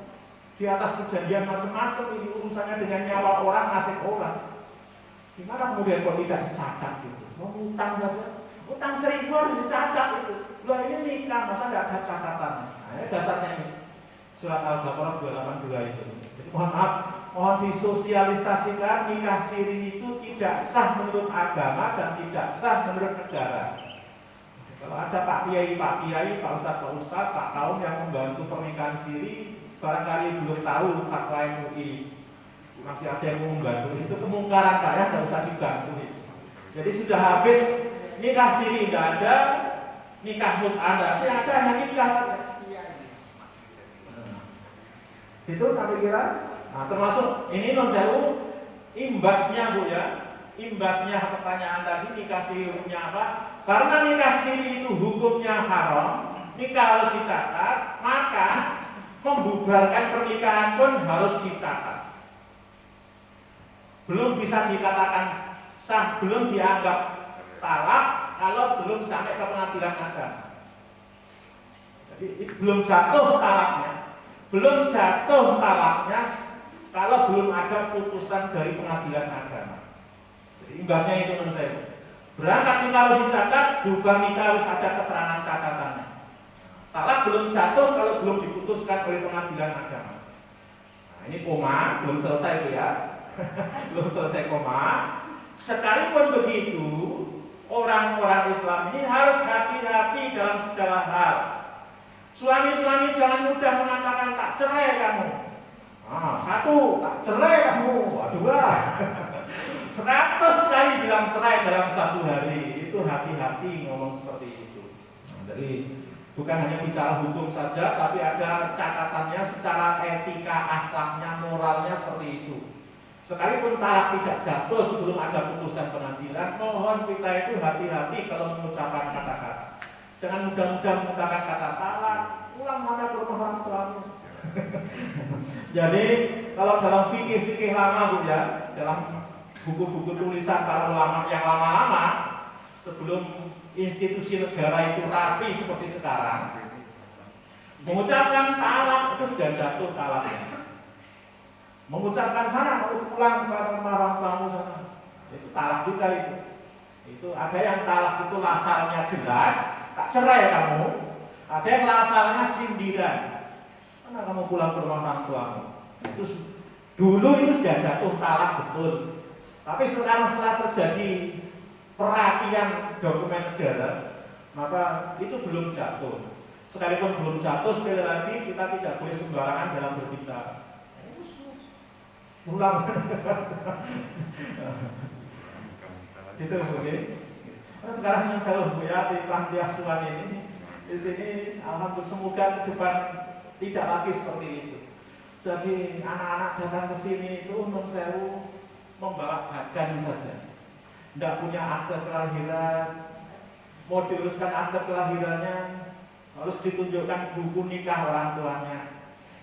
Di atas perjanjian macam-macam ini urusannya dengan nyawa orang, nasib orang. Gimana kemudian kok tidak dicatat gitu? Mau utang saja, utang 1.000 harus dicatat itu. Loh ini nikah masa tidak ada catatan? Nah, dasarnya ini surat Al-Baqarah 282 itu. Jadi mohon disosialisasikan nikah siri itu tidak sah menurut agama dan tidak sah menurut negara. Kalau ada Pak Kiai, Pak Ustadz, Pak Kaum yang membantu pernikahan siri, barangkali belum tahu fatwa MUI, masih ada yang membantu, itu kemungkaran Pak ya, tidak usah dibantu. Jadi sudah habis nikah siri tidak ada, nikah mut'ah yang ada hanya nikah. Itu kami kira. Nah, termasuk ini non sewu imbasnya, Bu ya. Imbasnya pertanyaan tadi nikah siri hukumnya apa? Karena nikah siri itu hukumnya haram, nikah harus dicatat, maka membubarkan pernikahan pun harus dicatat. Belum bisa dikatakan sah, belum dianggap talak kalau belum sampai ke pengadilan agama. Jadi belum jatuh talaknya. Belum jatuh talaknya kalau belum ada putusan dari pengadilan agama. Jadi imbasnya itu menurut saya. Berangkat nikah harus dicatat, bubar nikah harus ada keterangan catatannya. Talak belum jatuh kalau belum diputuskan oleh pengadilan agama. Nah, ini koma belum selesai itu ya. belum selesai koma. Sekalipun begitu, orang-orang Islam ini harus hati-hati dalam segala hal. Suami-suami jangan mudah mengatakan tak cerai kamu. Satu, tak cerai kamu. Dua, 100 kali bilang cerai dalam satu hari. Itu hati-hati ngomong seperti itu. Jadi bukan hanya bicara hukum saja, tapi ada catatannya secara etika, akhlaknya, moralnya seperti itu. Sekalipun talak tidak jatuh sebelum ada putusan pengadilan, mohon kita itu hati-hati kalau mengucapkan kata-kata. Jangan mudah-mudah menggunakan kata talak, pulang mana ke rumah orang tuamu. Jadi kalau dalam fikih-fikih lama Bu ya, dalam buku-buku tulisan para ulama yang lama-lama, sebelum institusi negara itu rapi seperti sekarang, mengucapkan talak itu sudah jatuh talaknya. Mengucapkan sana mau pulang ke rumah orang tuamu sana, itu talak juga itu. Itu ada yang talak itu lafalnya jelas, tak cerai kamu. Ada yang lafalnya sindiran, mana kamu pulang ke rumah orang tuamu. Itu dulu itu sudah jatuh talak betul. Tapi sekarang setelah terjadi perhatian dokumen negara, maka itu belum jatuh. Sekalipun belum jatuh, sekali lagi kita tidak boleh sembarangan dalam berbicara. Pulang itu oke. Nah, sekarang yang saya ya di panti asuhan ini di sini, alhamdulillah semoga ke depan tidak lagi seperti itu. Jadi anak-anak datang ke sini itu untuk saya membawa badan saja, tidak punya akte kelahiran, mau diuruskan akte kelahirannya harus ditunjukkan buku nikah orang tuanya.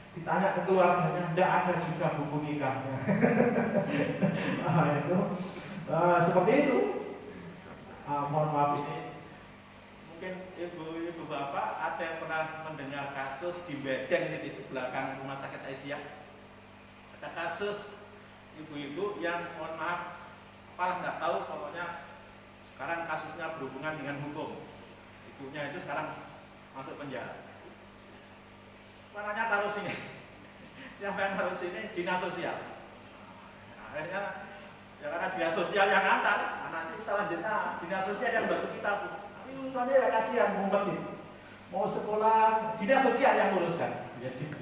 Ditanya ke keluarganya, tidak ada juga buku nikahnya. Seperti itu. Mohon maaf ini, mungkin ibu bapak ada yang pernah mendengar kasus di Bedeng di belakang rumah sakit Aisyah. Ada kasus ibu-ibu yang mohon maaf, apalah nggak tahu, pokoknya sekarang kasusnya berhubungan dengan hukum. Ibunya itu sekarang masuk penjara. Mananya taruh sini. Siapa yang taruh sini? Dinas sosial. Akhirnya ya karena dinas sosial yang antar, nanti selanjutnya dinas sosial yang bantu kita pun. Tapi urusannya ya kasihan, ngumpetin. Mau sekolah, dinas sosial yang nguruskan.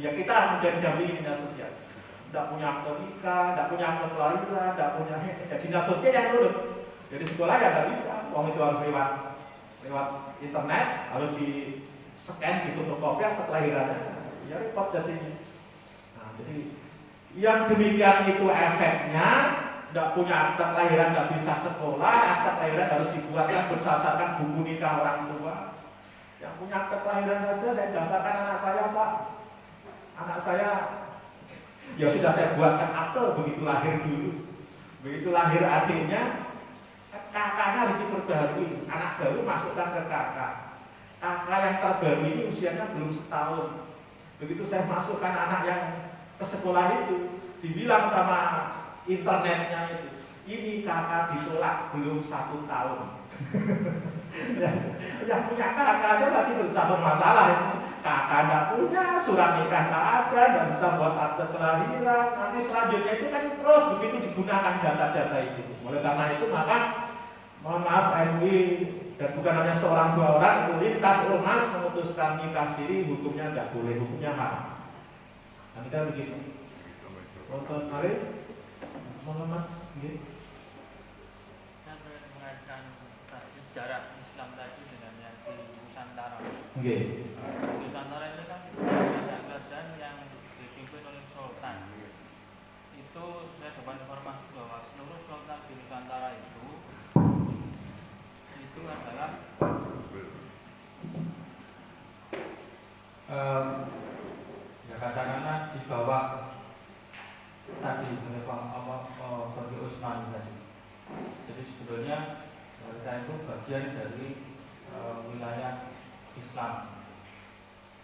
Ya kita menjadi dampingi dinas sosial. Tidak punya akte nikah, tidak punya akte kelahiran, tidak punya ya dinas sosial yang ngurus. Jadi sekolah ya nggak bisa. Uang itu harus lewat internet, harus di scan, di fotokopi akte kelahirannya. Ya repot jadinya. Nah, jadi yang demikian itu efeknya, tidak punya akte kelahiran, tidak bisa sekolah, akte kelahiran harus dibuatkan berdasarkan buku nikah orang tua. Yang punya akte kelahiran saja saya daftarkan anak saya, Pak. Anak saya ya sudah saya buatkan akte begitu lahir dulu. Begitu lahir adiknya, kakaknya harus diperbarui. Anak baru masukkan ke kakak. Kakak yang terbaru ini usianya belum setahun. Begitu saya masukkan anak yang ke sekolah itu, dibilang sama internetnya itu, ini kakak ditolak belum 1 tahun. Yang punya kakak aja masih bersama masalah itu. Kakak tidak punya, surat nikah tidak ada, tidak bisa buat akte kelahiran. Nanti selanjutnya itu kan terus begitu digunakan data-data itu. Oleh karena itu maka mohon maaf MUI dan bukan hanya seorang 2 orang, itu lintas ormas memutuskan nikah siri, hukumnya tidak boleh, hukumnya haram. Nanti kan begitu. Untuk Arif, mohon Mas, gitu. Saya mengaitkan sejarah Islam tadi dengan yang di Nusantara. Okay. Nusantara ini kan kerajaan-kerajaan yang dipimpin oleh sultan. Itu saya dapat informasi bahwa seluruh sultan di Nusantara itu adalah ya katakanlah di bawah tadi oleh Bagi Usman tadi. Jadi sebetulnya mereka itu bagian dari wilayah Islam.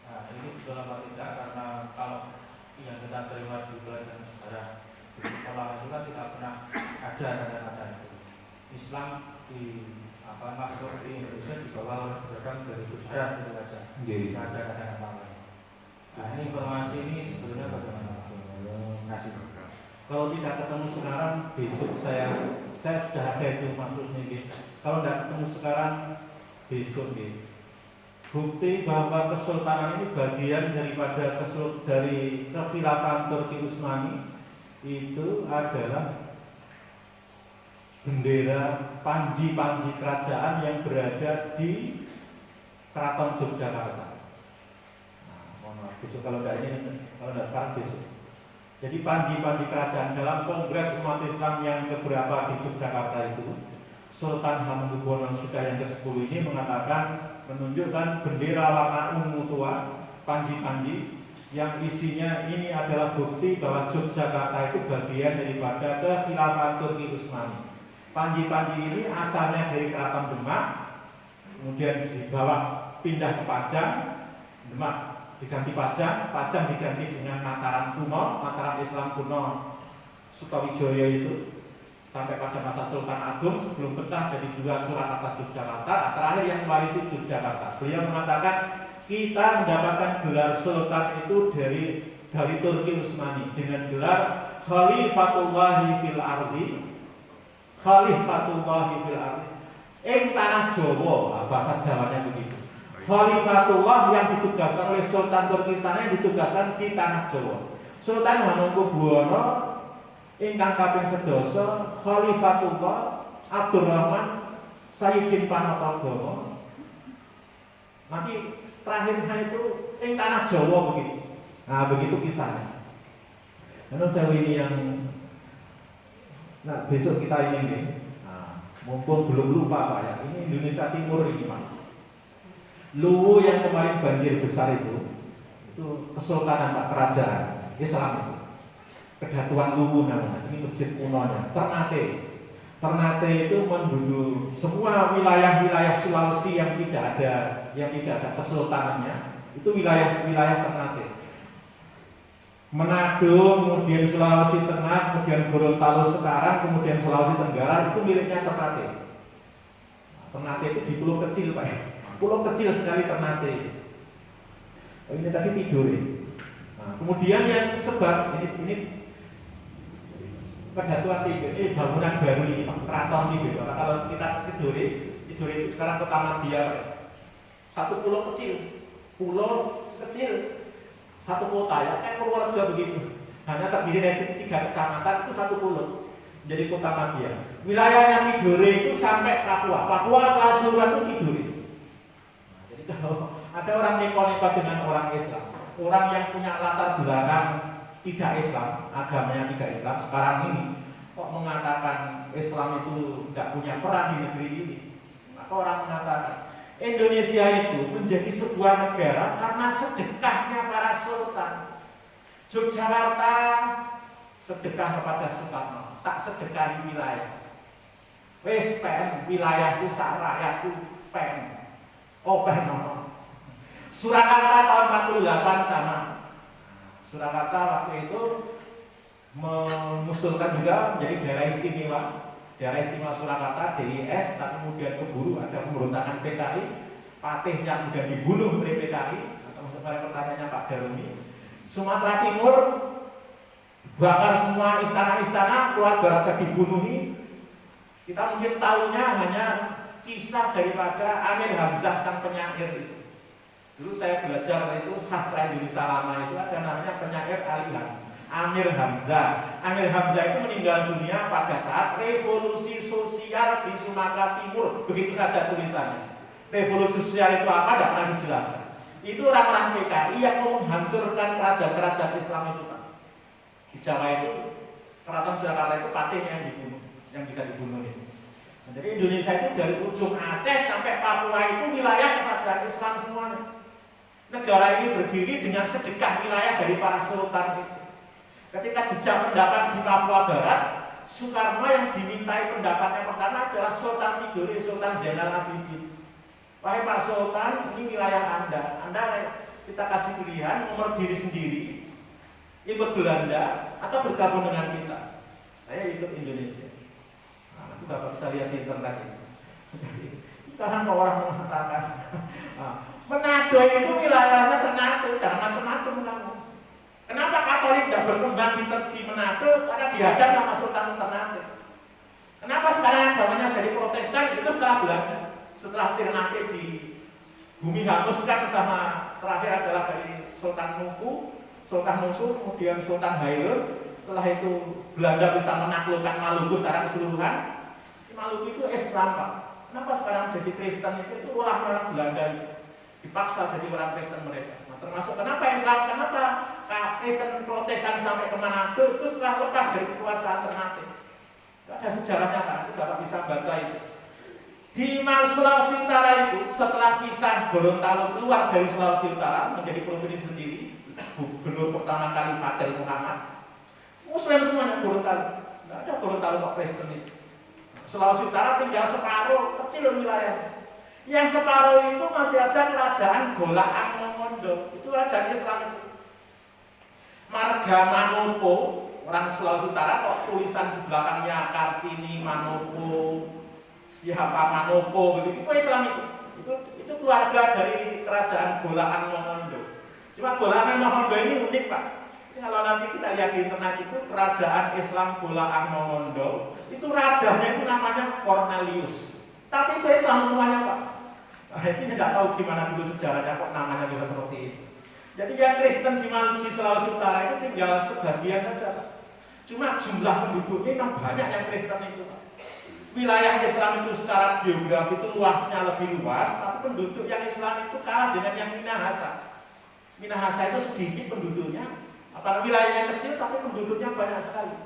Nah ini betul apa tidak, karena kalau yang kita terima di pelajaran sejarah di sekolah itu kan tidak pernah ada kata-kata itu. Islam di masuk di Indonesia di bawah beragam dari sejarah itu saja. Tidak ada kata-kata lain. Nah ini informasi ini sebetulnya bagaimana? Ngasih. Kalau tidak ketemu sekarang, besok saya sudah ada itu Mas Rusni. Kalau tidak ketemu sekarang, besok gitu. Bukti bahwa kesultanan ini bagian daripada dari kekhilafan Turki Utsmani itu adalah bendera panji-panji kerajaan yang berada di Keraton Yogyakarta. Nah, mohon maaf, besok kalau tidak sekarang besok. Jadi panji-panji kerajaan dalam Kongres Umat Islam yang keberapa di Yogyakarta itu, Sultan Hamengkubuwono yang ke-10 ini mengatakan menunjukkan bendera warna ungu tua, panji-panji yang isinya ini adalah bukti bahwa Yogyakarta itu bagian daripada kekhilafan Turki Utsmani. Panji-panji ini asalnya dari Keraton Demak, kemudian dibawa pindah ke Pajang, Demak diganti Pajang, Pajang diganti dengan Mataram kuno, Mataram Islam kuno Sukawijaya itu, sampai pada masa Sultan Agung sebelum pecah jadi dua Surakarta Yogyakarta, terakhir yang mewarisi Yogyakarta. Beliau mengatakan kita mendapatkan gelar Sultan itu dari Turki Utsmani dengan gelar Khalifatullahi fil Ardi, Khalifatullahi fil Ardi. Tanah Jawa, bahasa Jawanya begitu. Khalifatullah yang ditugaskan oleh Sultan Turki sana yang ditugaskan di tanah Jawa. Sultan Hamengkubuwono ingkang kaping 11 Khalifatullah Abdurrahman Sayyidin Panatagama. Nanti terakhirnya itu tanah Jawa begitu. Nah, begitu kisahnya. Karena saya ini yang besok kita ini nih. Nah, mumpung belum lupa Pak ya. Ini Indonesia Timur ini Pak. Luwu yang kemarin banjir besar itu kesultanan Pak, kerajaan Islam itu. Kedatuan Luwu namanya, ini masjid kunonya, Ternate itu menduduki semua wilayah-wilayah Sulawesi yang tidak ada kesultanannya, itu wilayah Ternate. Manado, kemudian Sulawesi Tengah, kemudian Gorontalo sekarang, kemudian Sulawesi Tenggara itu miliknya Ternate. Ternate itu di pulau kecil Pak, pulau kecil sekali Ternate. Ini tadi tidur. Nah, kemudian yang sebab ini Kedatuan Tibet, bangunan baru ini Pak, Keraton Tibet. Kalau kita tidur itu sekarang Kota Madya, satu pulau kecil, satu kota ya, Purworejo begitu. Hanya terdiri dari 3 kecamatan itu satu pulau, jadi Kota Madya. Wilayahnya Tidore itu sampai Papua salah seluruh itu Tidore. Nah, jadi kalau ada orang neko-neko dengan orang Islam, orang yang punya latar belakang tidak Islam, agamanya tidak Islam, sekarang ini kok mengatakan Islam itu tidak punya peran di negeri ini. Maka orang mengatakan Indonesia itu menjadi sebuah negara karena sedekahnya para sultan. Yogyakarta sedekah kepada Soekarno, tak sedekah wilayah. Wes PM wilayahku sak rakyatku PM. Opeh nono. Surakarta tahun 48 sama. Surakarta waktu itu mengusulkan juga menjadi daerah istimewa Surakarta, DIS, tapi kemudian keburu ada pemberontakan PKI, patihnya kemudian dibunuh oleh PKI, atau sebenarnya pertanyaannya Pak Daruni. Sumatera Timur bakar semua istana-istana, keluarga raja dibunuhi. Kita mungkin tahunya hanya kisah daripada Amir Hamzah sang penyair itu. Dulu saya belajar itu sastra Indonesia lama itu ada namanya penyair Amir Hamzah. Amir Hamzah itu meninggal dunia pada saat revolusi sosial di Sumatera Timur. Begitu saja tulisannya. Revolusi sosial itu apa? Tidak pernah dijelaskan. Itu orang-orang PKI yang menghancurkan kerajaan-kerajaan Islam itu Pak. Di Jawa itu Keraton Jakarta itu patihnya yang dibunuh, yang bisa dibunuh itu. Nah, jadi Indonesia itu dari ujung Aceh sampai Papua itu wilayah kerajaan Islam semuanya. Negara ini berdiri dengan sedekah wilayah dari para sultan itu. Ketika jejak pendapat di Papua Barat, Soekarno yang dimintai pendapatnya pertama adalah Sultan Tidore, Sultan Zainal Abidin. Wahai Pak Sultan, ini wilayah Anda kita kasih pilihan nomor diri sendiri, ikut Belanda atau bergabung dengan kita. Saya ikut Indonesia. Nah, nanti Bapak bisa lihat di internet itu. Sekarang orang mengatakan Manado itu wilayahnya Ternate, jangan macam-macam kamu. Kenapa Katolik tidak berkembang di Manado? Karena dihadang sama Sultan Ternate. Kenapa sekarang agamanya jadi Protestan? Itu setelah Belanda, setelah Ternate di bumi hanguskan sama terakhir adalah dari Sultan Mengku, kemudian Sultan Hairun. Setelah itu Belanda bisa menaklukkan Maluku secara keseluruhan. Maluku itu Islam, Pak. Kenapa sekarang jadi Kristen? Itu ulah-ulah Belanda itu. Dipaksa jadi orang Kristen mereka. Nah, termasuk kenapa Islam? Kenapa Kristen Protestan sampai ke Manado itu setelah lepas dari kekuasaan Ternate. Ada sejarahnya, Pak. Itu Bapak bisa baca itu. Di Sulawesi Utara itu setelah pisah Gorontalo keluar dari Sulawesi Utara menjadi provinsi sendiri, gubernur pertama kali Fadel Muhammad, Muslim semuanya Gorontalo. Tidak ada Gorontalo kok Kristen itu. Sulawesi Utara tinggal separuh kecil wilayah. Yang separuh itu masih ada kerajaan Golaan Mongondo. Itu kerajaan Islam itu. Marga Manopo, orang Sulawesi Utara kok tulisan di belakangnya Kartini Manopo, siapa Manopo gitu. Itu Islam itu. Itu keluarga dari kerajaan Golaan Mongondo. Cuma Golaan Mongondo ini unik, Pak. Kalau nanti kita lihat di internet itu kerajaan Islam Golaan Mongondo, itu rajanya itu namanya Cornelius. Tapi itu Islam semuanya, Pak. Nah, ini tidak tahu gimana dulu sejarahnya kok namanya bisa seperti itu. Jadi yang Kristen di Maluku Sulawesi Utara itu tinggal sebagian saja, Pak. Cuma jumlah penduduknya memang banyak yang Kristen itu, Pak. Wilayah Islam itu secara geografi itu luasnya lebih luas, tapi penduduk yang Islam itu kalah dengan yang Minahasa. Minahasa itu sedikit penduduknya, apalagi wilayahnya kecil tapi penduduknya banyak sekali.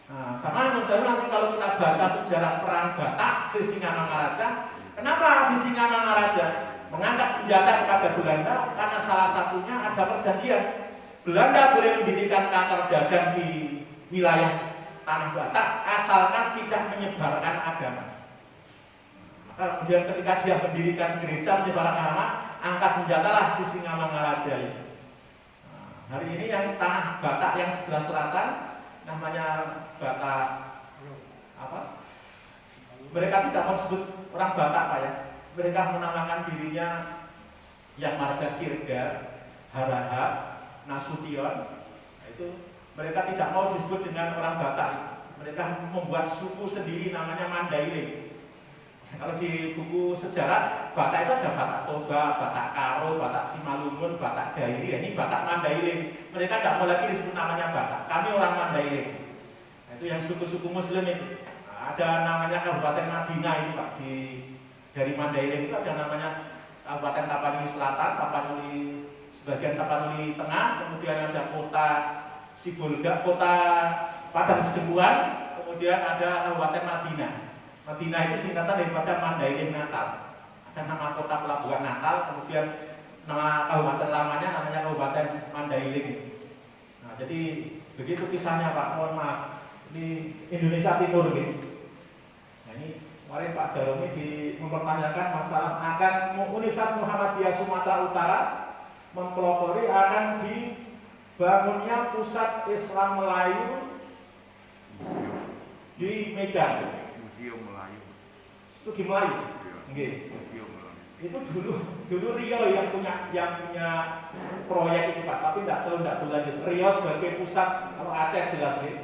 Nah, sama menurut saya nanti kalau kita baca sejarah perang Batak Sisingamangaraja, kenapa Sisingamangaraja mengangkat senjata kepada Belanda? Karena salah satunya ada perjanjian. Belanda boleh mendirikan kantor dagang di wilayah tanah Batak asalkan tidak menyebarkan agama. Maka kemudian ketika dia mendirikan gereja menyebarkan agama, angkat senjatalah Sisingamangaraja itu. Nah, hari ini yang tanah Batak yang sebelah selatan namanya Batak apa? Mereka tidak mau disebut orang Batak, Pak ya. Mereka menamakan dirinya yang marga Sirga, Haraha, Nasution. Nah, itu mereka tidak mau disebut dengan orang Batak. Mereka membuat suku sendiri namanya Mandailing. Kalau di buku sejarah Batak itu ada Batak Toba, Batak Karo, Batak Simalungun, Batak Dairi. Ini Batak Mandailing. Mereka tidak mau lagi disebut namanya Batak. Kami orang Mandailing. Nah, itu yang suku-suku Muslim itu. Nah, ada namanya Kabupaten Madinah ini, Pak. Dari Mandailing itu ada namanya Kabupaten Tapanuli Selatan, Tapanuli sebagian Tapanuli Tengah, kemudian ada kota Sibolga, kota Padang Sidempuan, kemudian ada Kabupaten Madinah. Madinah itu singkatan daripada Mandailing Natal. Ada nama kota pelabuhan Natal, kemudian nama kabupaten lamanya namanya Kabupaten Mandailing. Nah, jadi begitu kisahnya, Pak. Mohon maaf. Ini Indonesia Timur gitu. Nah, ini kemarin Pak Daromi mempertanyakan masalah akan Universitas Muhammadiyah Sumatera Utara mempelopori akan dibangunnya pusat Islam Melayu di Medan. Museum Melayu. Itu di Melayu. Iya. Museum Melayu. Itu dulu Rio yang punya proyek itu, Pak, tapi tidak berlanjut. Rio sebagai pusat, kalau Aceh jelas nih,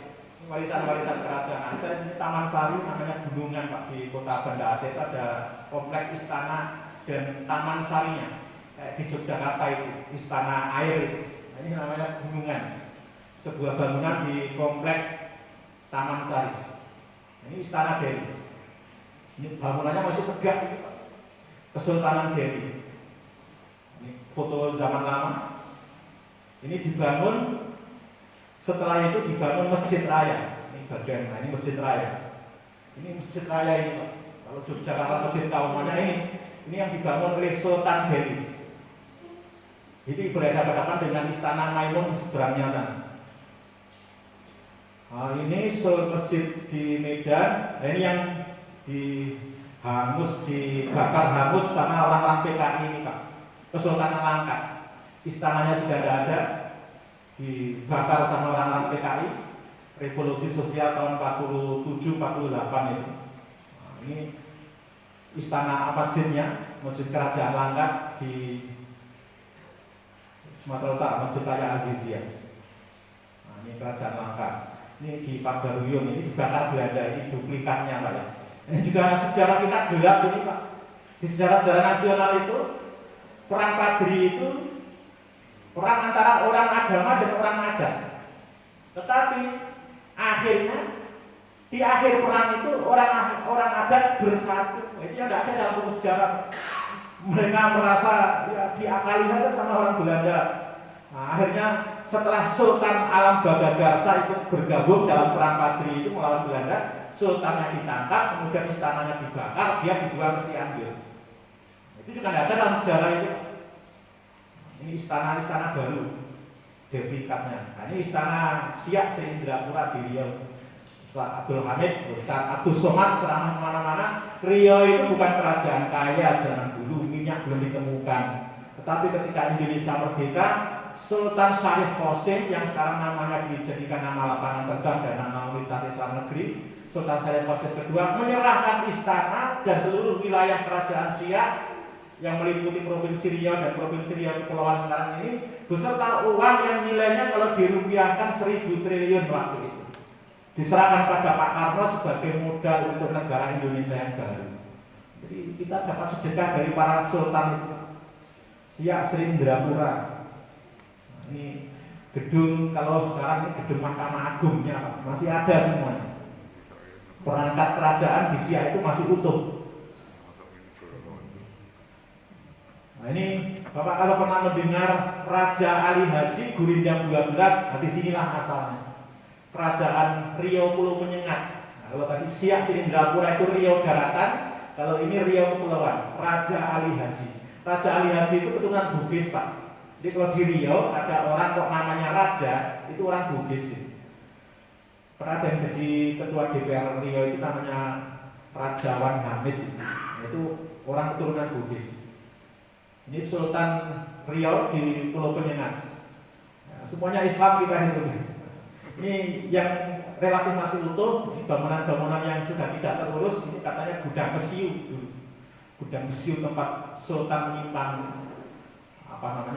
warisan-warisan kerajaan Aceh. Ini Taman Sari namanya gunungan, Pak, di kota Banda Aceh itu ada kompleks istana dan Taman Sarinya. Kayak di Yogyakarta itu istana air. Nah, ini namanya gunungan. Sebuah bangunan di kompleks Taman Sari. Ini Istana Delhi. Ini bangunannya masih tegak ini, Pak. Kesultanan Delhi. Ini foto zaman lama. Ini dibangun, setelah itu dibangun Masjid Raya. Ini bagian, nah ini Masjid Raya. Ini Masjid Raya ini, Pak. Kalau Yogyakarta Masjid Kaumannya ini yang dibangun oleh Sultan Delhi. Ini berhadapan-hadapan dengan Istana Maimun di seberangnya sana. Nah, ini masjid di Medan. Nah, ini yang dibakar hangus sama orang-orang PKI ini, Pak. Kesultanan Langkat. Istananya sudah tidak ada, dibakar sama orang-orang PKI. Revolusi sosial tahun 47-48 itu. Nah, ini Istana Amadzinnya, Masjid Kerajaan Langkat di Sumatera Utara, Masjid Raya Aziziyah. ini kerajaan Langka. Ini di Pagaruyung, ini dibakar Belanda, ini duplikatnya Pak ya. Ini juga sejarah kita gelap ini Pak. Di sejarah-sejarah nasional itu, perang Padri itu perang antara orang agama dan orang adat. Tetapi akhirnya di akhir perang itu orang adat bersatu. Itu yang tidak ada dalam buku sejarah. Mereka merasa ya, diakali saja sama orang Belanda. Nah, akhirnya setelah Sultan Alam Bagagarsa ikut bergabung dalam perang Padri itu melawan Belanda, sultannya ditangkap, kemudian istananya dibakar, dia dibuang ke Cianjur. Itu juga tidak ada dalam sejarah itu. Ini istana baru, duplikatnya. Nah, ini istana Siak Sri Indrapura di Riau. Ustaz Abdul Hamid, Ustaz Abdul Somad ceramah kemana-mana. Riau itu bukan kerajaan kaya zaman dulu, minyak belum ditemukan. Tetapi ketika Indonesia merdeka, Sultan Syarif Qasim yang sekarang namanya dijadikan nama lapangan terbang dan nama Universitas Islam Negeri, Sultan Syarif Qasim kedua menyerahkan istana dan seluruh wilayah kerajaan Siak yang meliputi Provinsi Riau dan Provinsi Riau Kepulauan sekarang ini beserta uang yang nilainya kalau dirupiahkan 1.000 triliun waktu itu diserahkan pada Pak Karno sebagai modal untuk negara Indonesia yang baru. Jadi kita dapat sedekah dari para sultan itu. Siak Sri Indrapura. Ini gedung, kalau sekarang ini gedung Mahkamah Agungnya Pak, masih ada semuanya. Perangkat kerajaan di Siak itu masih utuh. Nah ini Bapak kalau pernah mendengar Raja Ali Haji Gurindam 12, nah disinilah asalnya. Kerajaan Riau Pulau Penyengat. Nah, kalau tadi Siak Sri Indrapura itu Riau daratan, kalau ini Riau Kepulauan, Raja Ali Haji. Raja Ali Haji itu keturunan Bugis Pak. Jadi kalau di Riau ada orang kok namanya Raja, itu orang Bugis. Pernah ada yang jadi ketua DPR Riau itu namanya Raja Wan Hamid. Itu orang keturunan Bugis. Ini Sultan Riau di Pulau Penyengat. Nah, semuanya Islam kita itu. Ini yang relatif masih utuh. Ini bangunan-bangunan yang sudah tidak terurus. Ini katanya gudang mesiu dulu. Gudang mesiu tempat Sultan menyimpan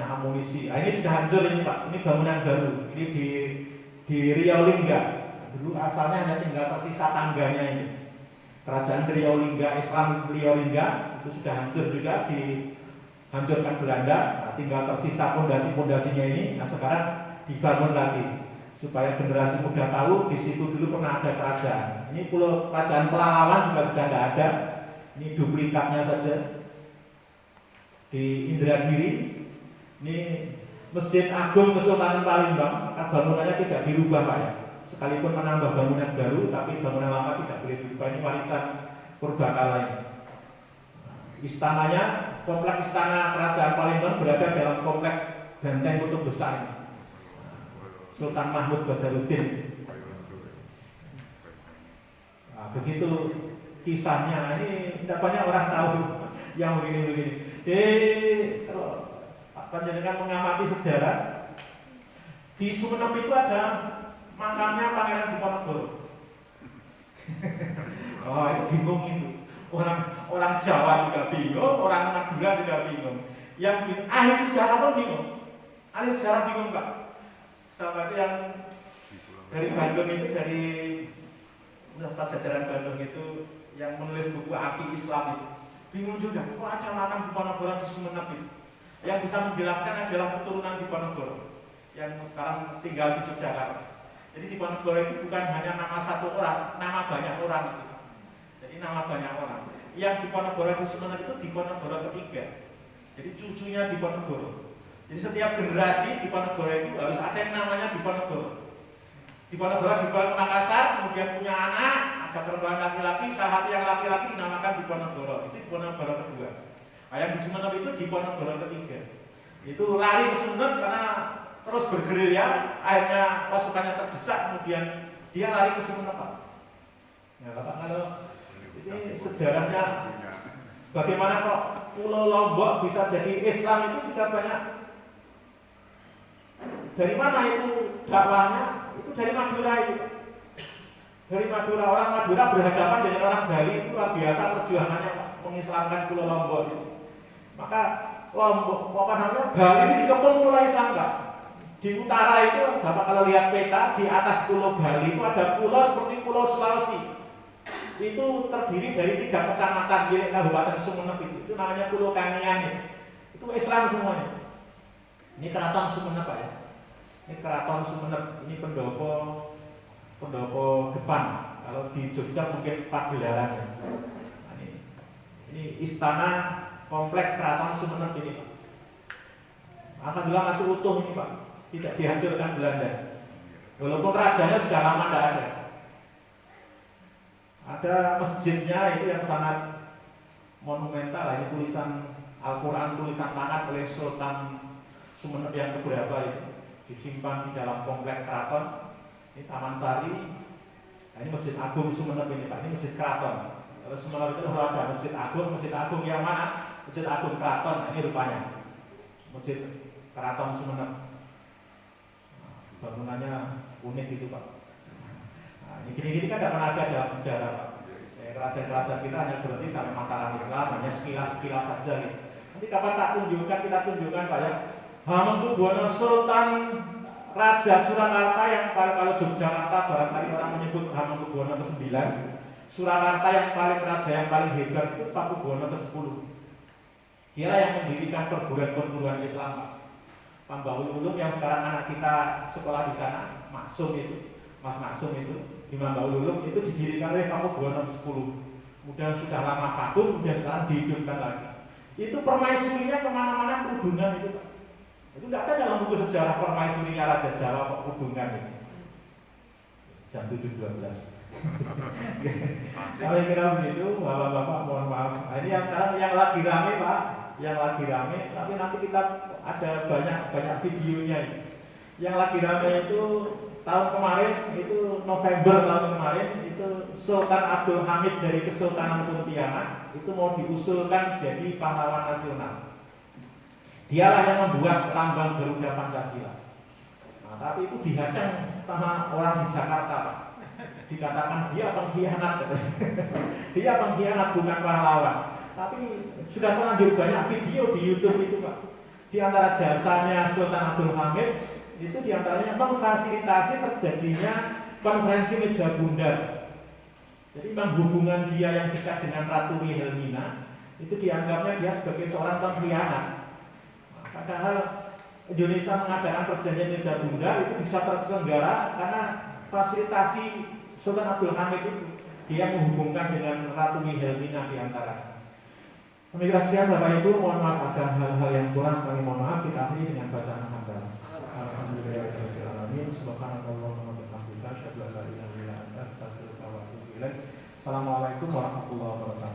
amunisi. Nah, ini sudah hancur ini Pak. Ini bangunan baru. Ini di Riau Lingga. Dulu asalnya hanya tinggal tersisa tangganya ini. Kerajaan Riau Lingga, Islam Riau Lingga itu sudah hancur juga, dihancurkan Belanda. Nah, tinggal tersisa pondasi-pondasinya ini. Nah, sekarang dibangun lagi supaya generasi muda tahu di situ dulu pernah ada kerajaan. Ini pulau kerajaan Pelalawan juga sudah tidak ada. Ini duplikatnya saja. Di Indragiri ini Masjid Agung Kesultanan Palembang, maka bangunannya tidak dirubah Pak ya. Sekalipun menambah bangunan baru, tapi bangunan lama tidak boleh dirubah. Ini warisan purbakala ini. Istananya, kompleks istana kerajaan Palembang berada dalam kompleks benteng kutub besar ini. Sultan Mahmud Badarudin. Nah, begitu kisahnya. Ini tidak banyak orang tahu yang begini-begini. Kalau panjenengan mengamati sejarah, di Sumenep itu ada makamnya Pangeran Diponegoro. Oh, itu bingung itu. Orang Jawa juga bingung, orang Madura juga bingung. Yang ahli sejarah pun bingung. Ahli sejarah bingung Pak. Sampai yang dari Bandung itu, dari Universitas Jajaran Bandung itu yang menulis buku Api Islam itu bingung juga. Kok ada makam Diponegoro di Sumenep itu? Yang bisa menjelaskan adalah keturunan Diponegoro yang sekarang tinggal di Yogyakarta. Jadi Diponegoro itu bukan hanya nama satu orang, nama banyak orang itu. Jadi nama banyak orang. Yang Diponegoro di Sumenep itu Diponegoro ketiga. Jadi cucunya Diponegoro. Jadi setiap generasi Diponegoro itu harus ada yang namanya Diponegoro. Diponegoro dibawa ke Makassar, kemudian punya anak, ada perempuan laki-laki, salah satu yang laki-laki dinamakan Diponegoro. Itu Diponegoro kedua. Nah, yang di Sumenep itu Diponegoro ketiga. Itu lari ke Sumenep karena terus bergerilya, akhirnya pasukannya terdesak, kemudian dia lari ke Sumenep. Ya, Bapak, kalau ini sejarahnya bagaimana kok Pulau Lombok bisa jadi Islam itu juga banyak. Dari mana itu dakwahnya? Itu dari Madura itu. Dari Madura, orang Madura berhadapan dengan orang Bali itu luar biasa perjuangannya Pak, mengislamkan Pulau Lombok itu. Maka Lombok, Bali ini dikepung mulai Islam Pak. Di utara itu, Bapak kalau lihat peta, di atas Pulau Bali itu ada pulau seperti Pulau Sulawesi. Itu terdiri dari 3 kecamatan milik Kabupaten Sumeneb itu namanya Pulau Kangean. Itu Islam semuanya. Ini Keraton Sumeneb Pak ya. Ini Keraton Sumeneb, ini pendopo depan. Kalau di Jogja mungkin Pagelaran. Nah, ini istana komplek Keraton Sumeneb ini Pak. Alhamdulillah masih utuh ini Pak, tidak dihancurkan Belanda. Walaupun rajanya sudah lama tidak ada. Ada masjidnya itu yang sangat monumental. Ini tulisan Al-Quran, tulisan tangan oleh Sultan Sumeneb yang keberapa itu, disimpan di dalam komplek keraton. Ini Taman Sari. Nah, ini Masjid Agung Sumeneb ini Pak, ini Masjid Keraton. Kalau Sumeneb itu ada Masjid Agung yang mana? Masjid Agung Keraton. Nah, ini rupanya Masjid Keraton Sumeneb. Nah, bangunannya unik itu Pak. Nah, ini gini-gini kan tidak pernah ada dalam sejarah Pak. Kerajaan-kerajaan kita hanya berhenti sampai Mataram Islam, hanya sekilas-sekilas saja gitu. Nanti kapan kita tunjukkan Pak ya. Hamengkubuwono Sultan Raja Surakarta yang kalau Yogyakarta barangkali orang menyebut Hamengkubuwono ke-9. Surakarta yang paling raja yang paling hebat itu Pakubuwono ke-10. Dia yang mendirikan perguruan-perguruan Islam Pak. Mbah Ulum yang sekarang anak kita sekolah di sana, Maksum itu, Mas Maksum itu, di Mbah Ulum itu didirikan oleh Pakubuwono ke-10. Kemudian sudah lama vakum, kemudian sekarang dihidupkan lagi. Itu permaisurinya kemana-mana kerudungan itu Pak. Itu tidak ada dalam buku sejarah permaisurinya Raja Jawa kok kerudungan ini. Jam 7.12. Kalau kira begitu, bapak-bapak mohon maaf. Nah, ini yang sekarang yang lagi rame Pak, yang lagi rame. Tapi nanti kita ada banyak videonya ini. Yang lagi rame itu tahun kemarin, itu November tahun kemarin, itu Sultan Abdul Hamid dari Kesultanan Pontianak itu mau diusulkan jadi pahlawan nasional. Dialah yang membuat lambang Garuda Pancasila. Nah, tapi itu dihadang sama orang di Jakarta Pak. Dikatakan dia pengkhianat. Dia pengkhianat bukan pahlawan. Tapi sudah terlanjur banyak video di YouTube itu Pak. Di antara jasanya Sultan Abdul Hamid itu diantaranya memfasilitasi terjadinya konferensi meja bundar. Jadi memang hubungan dia yang dekat dengan Ratu Wilhelmina itu dianggapnya dia sebagai seorang pengkhianat. Padahal Indonesia mengadakan perjanjian meja bundar itu bisa terselenggara karena fasilitasi Sultan Abdul Hamid itu, dia menghubungkan dengan Ratu Wilhelmina diantaranya. Demikian sekian Bapak Ibu, mohon maaf ada hal-hal yang kurang, kami mohon maaf. Kita akhiri dengan bacaan hamdalah. Alhamdulillahirabbil alamin, subhanakallahumma wa bihamdika, asyhadu an la ilaha illa anta, astaghfiruka wa atubu ilaik. Assalamualaikum warahmatullahi wabarakatuh.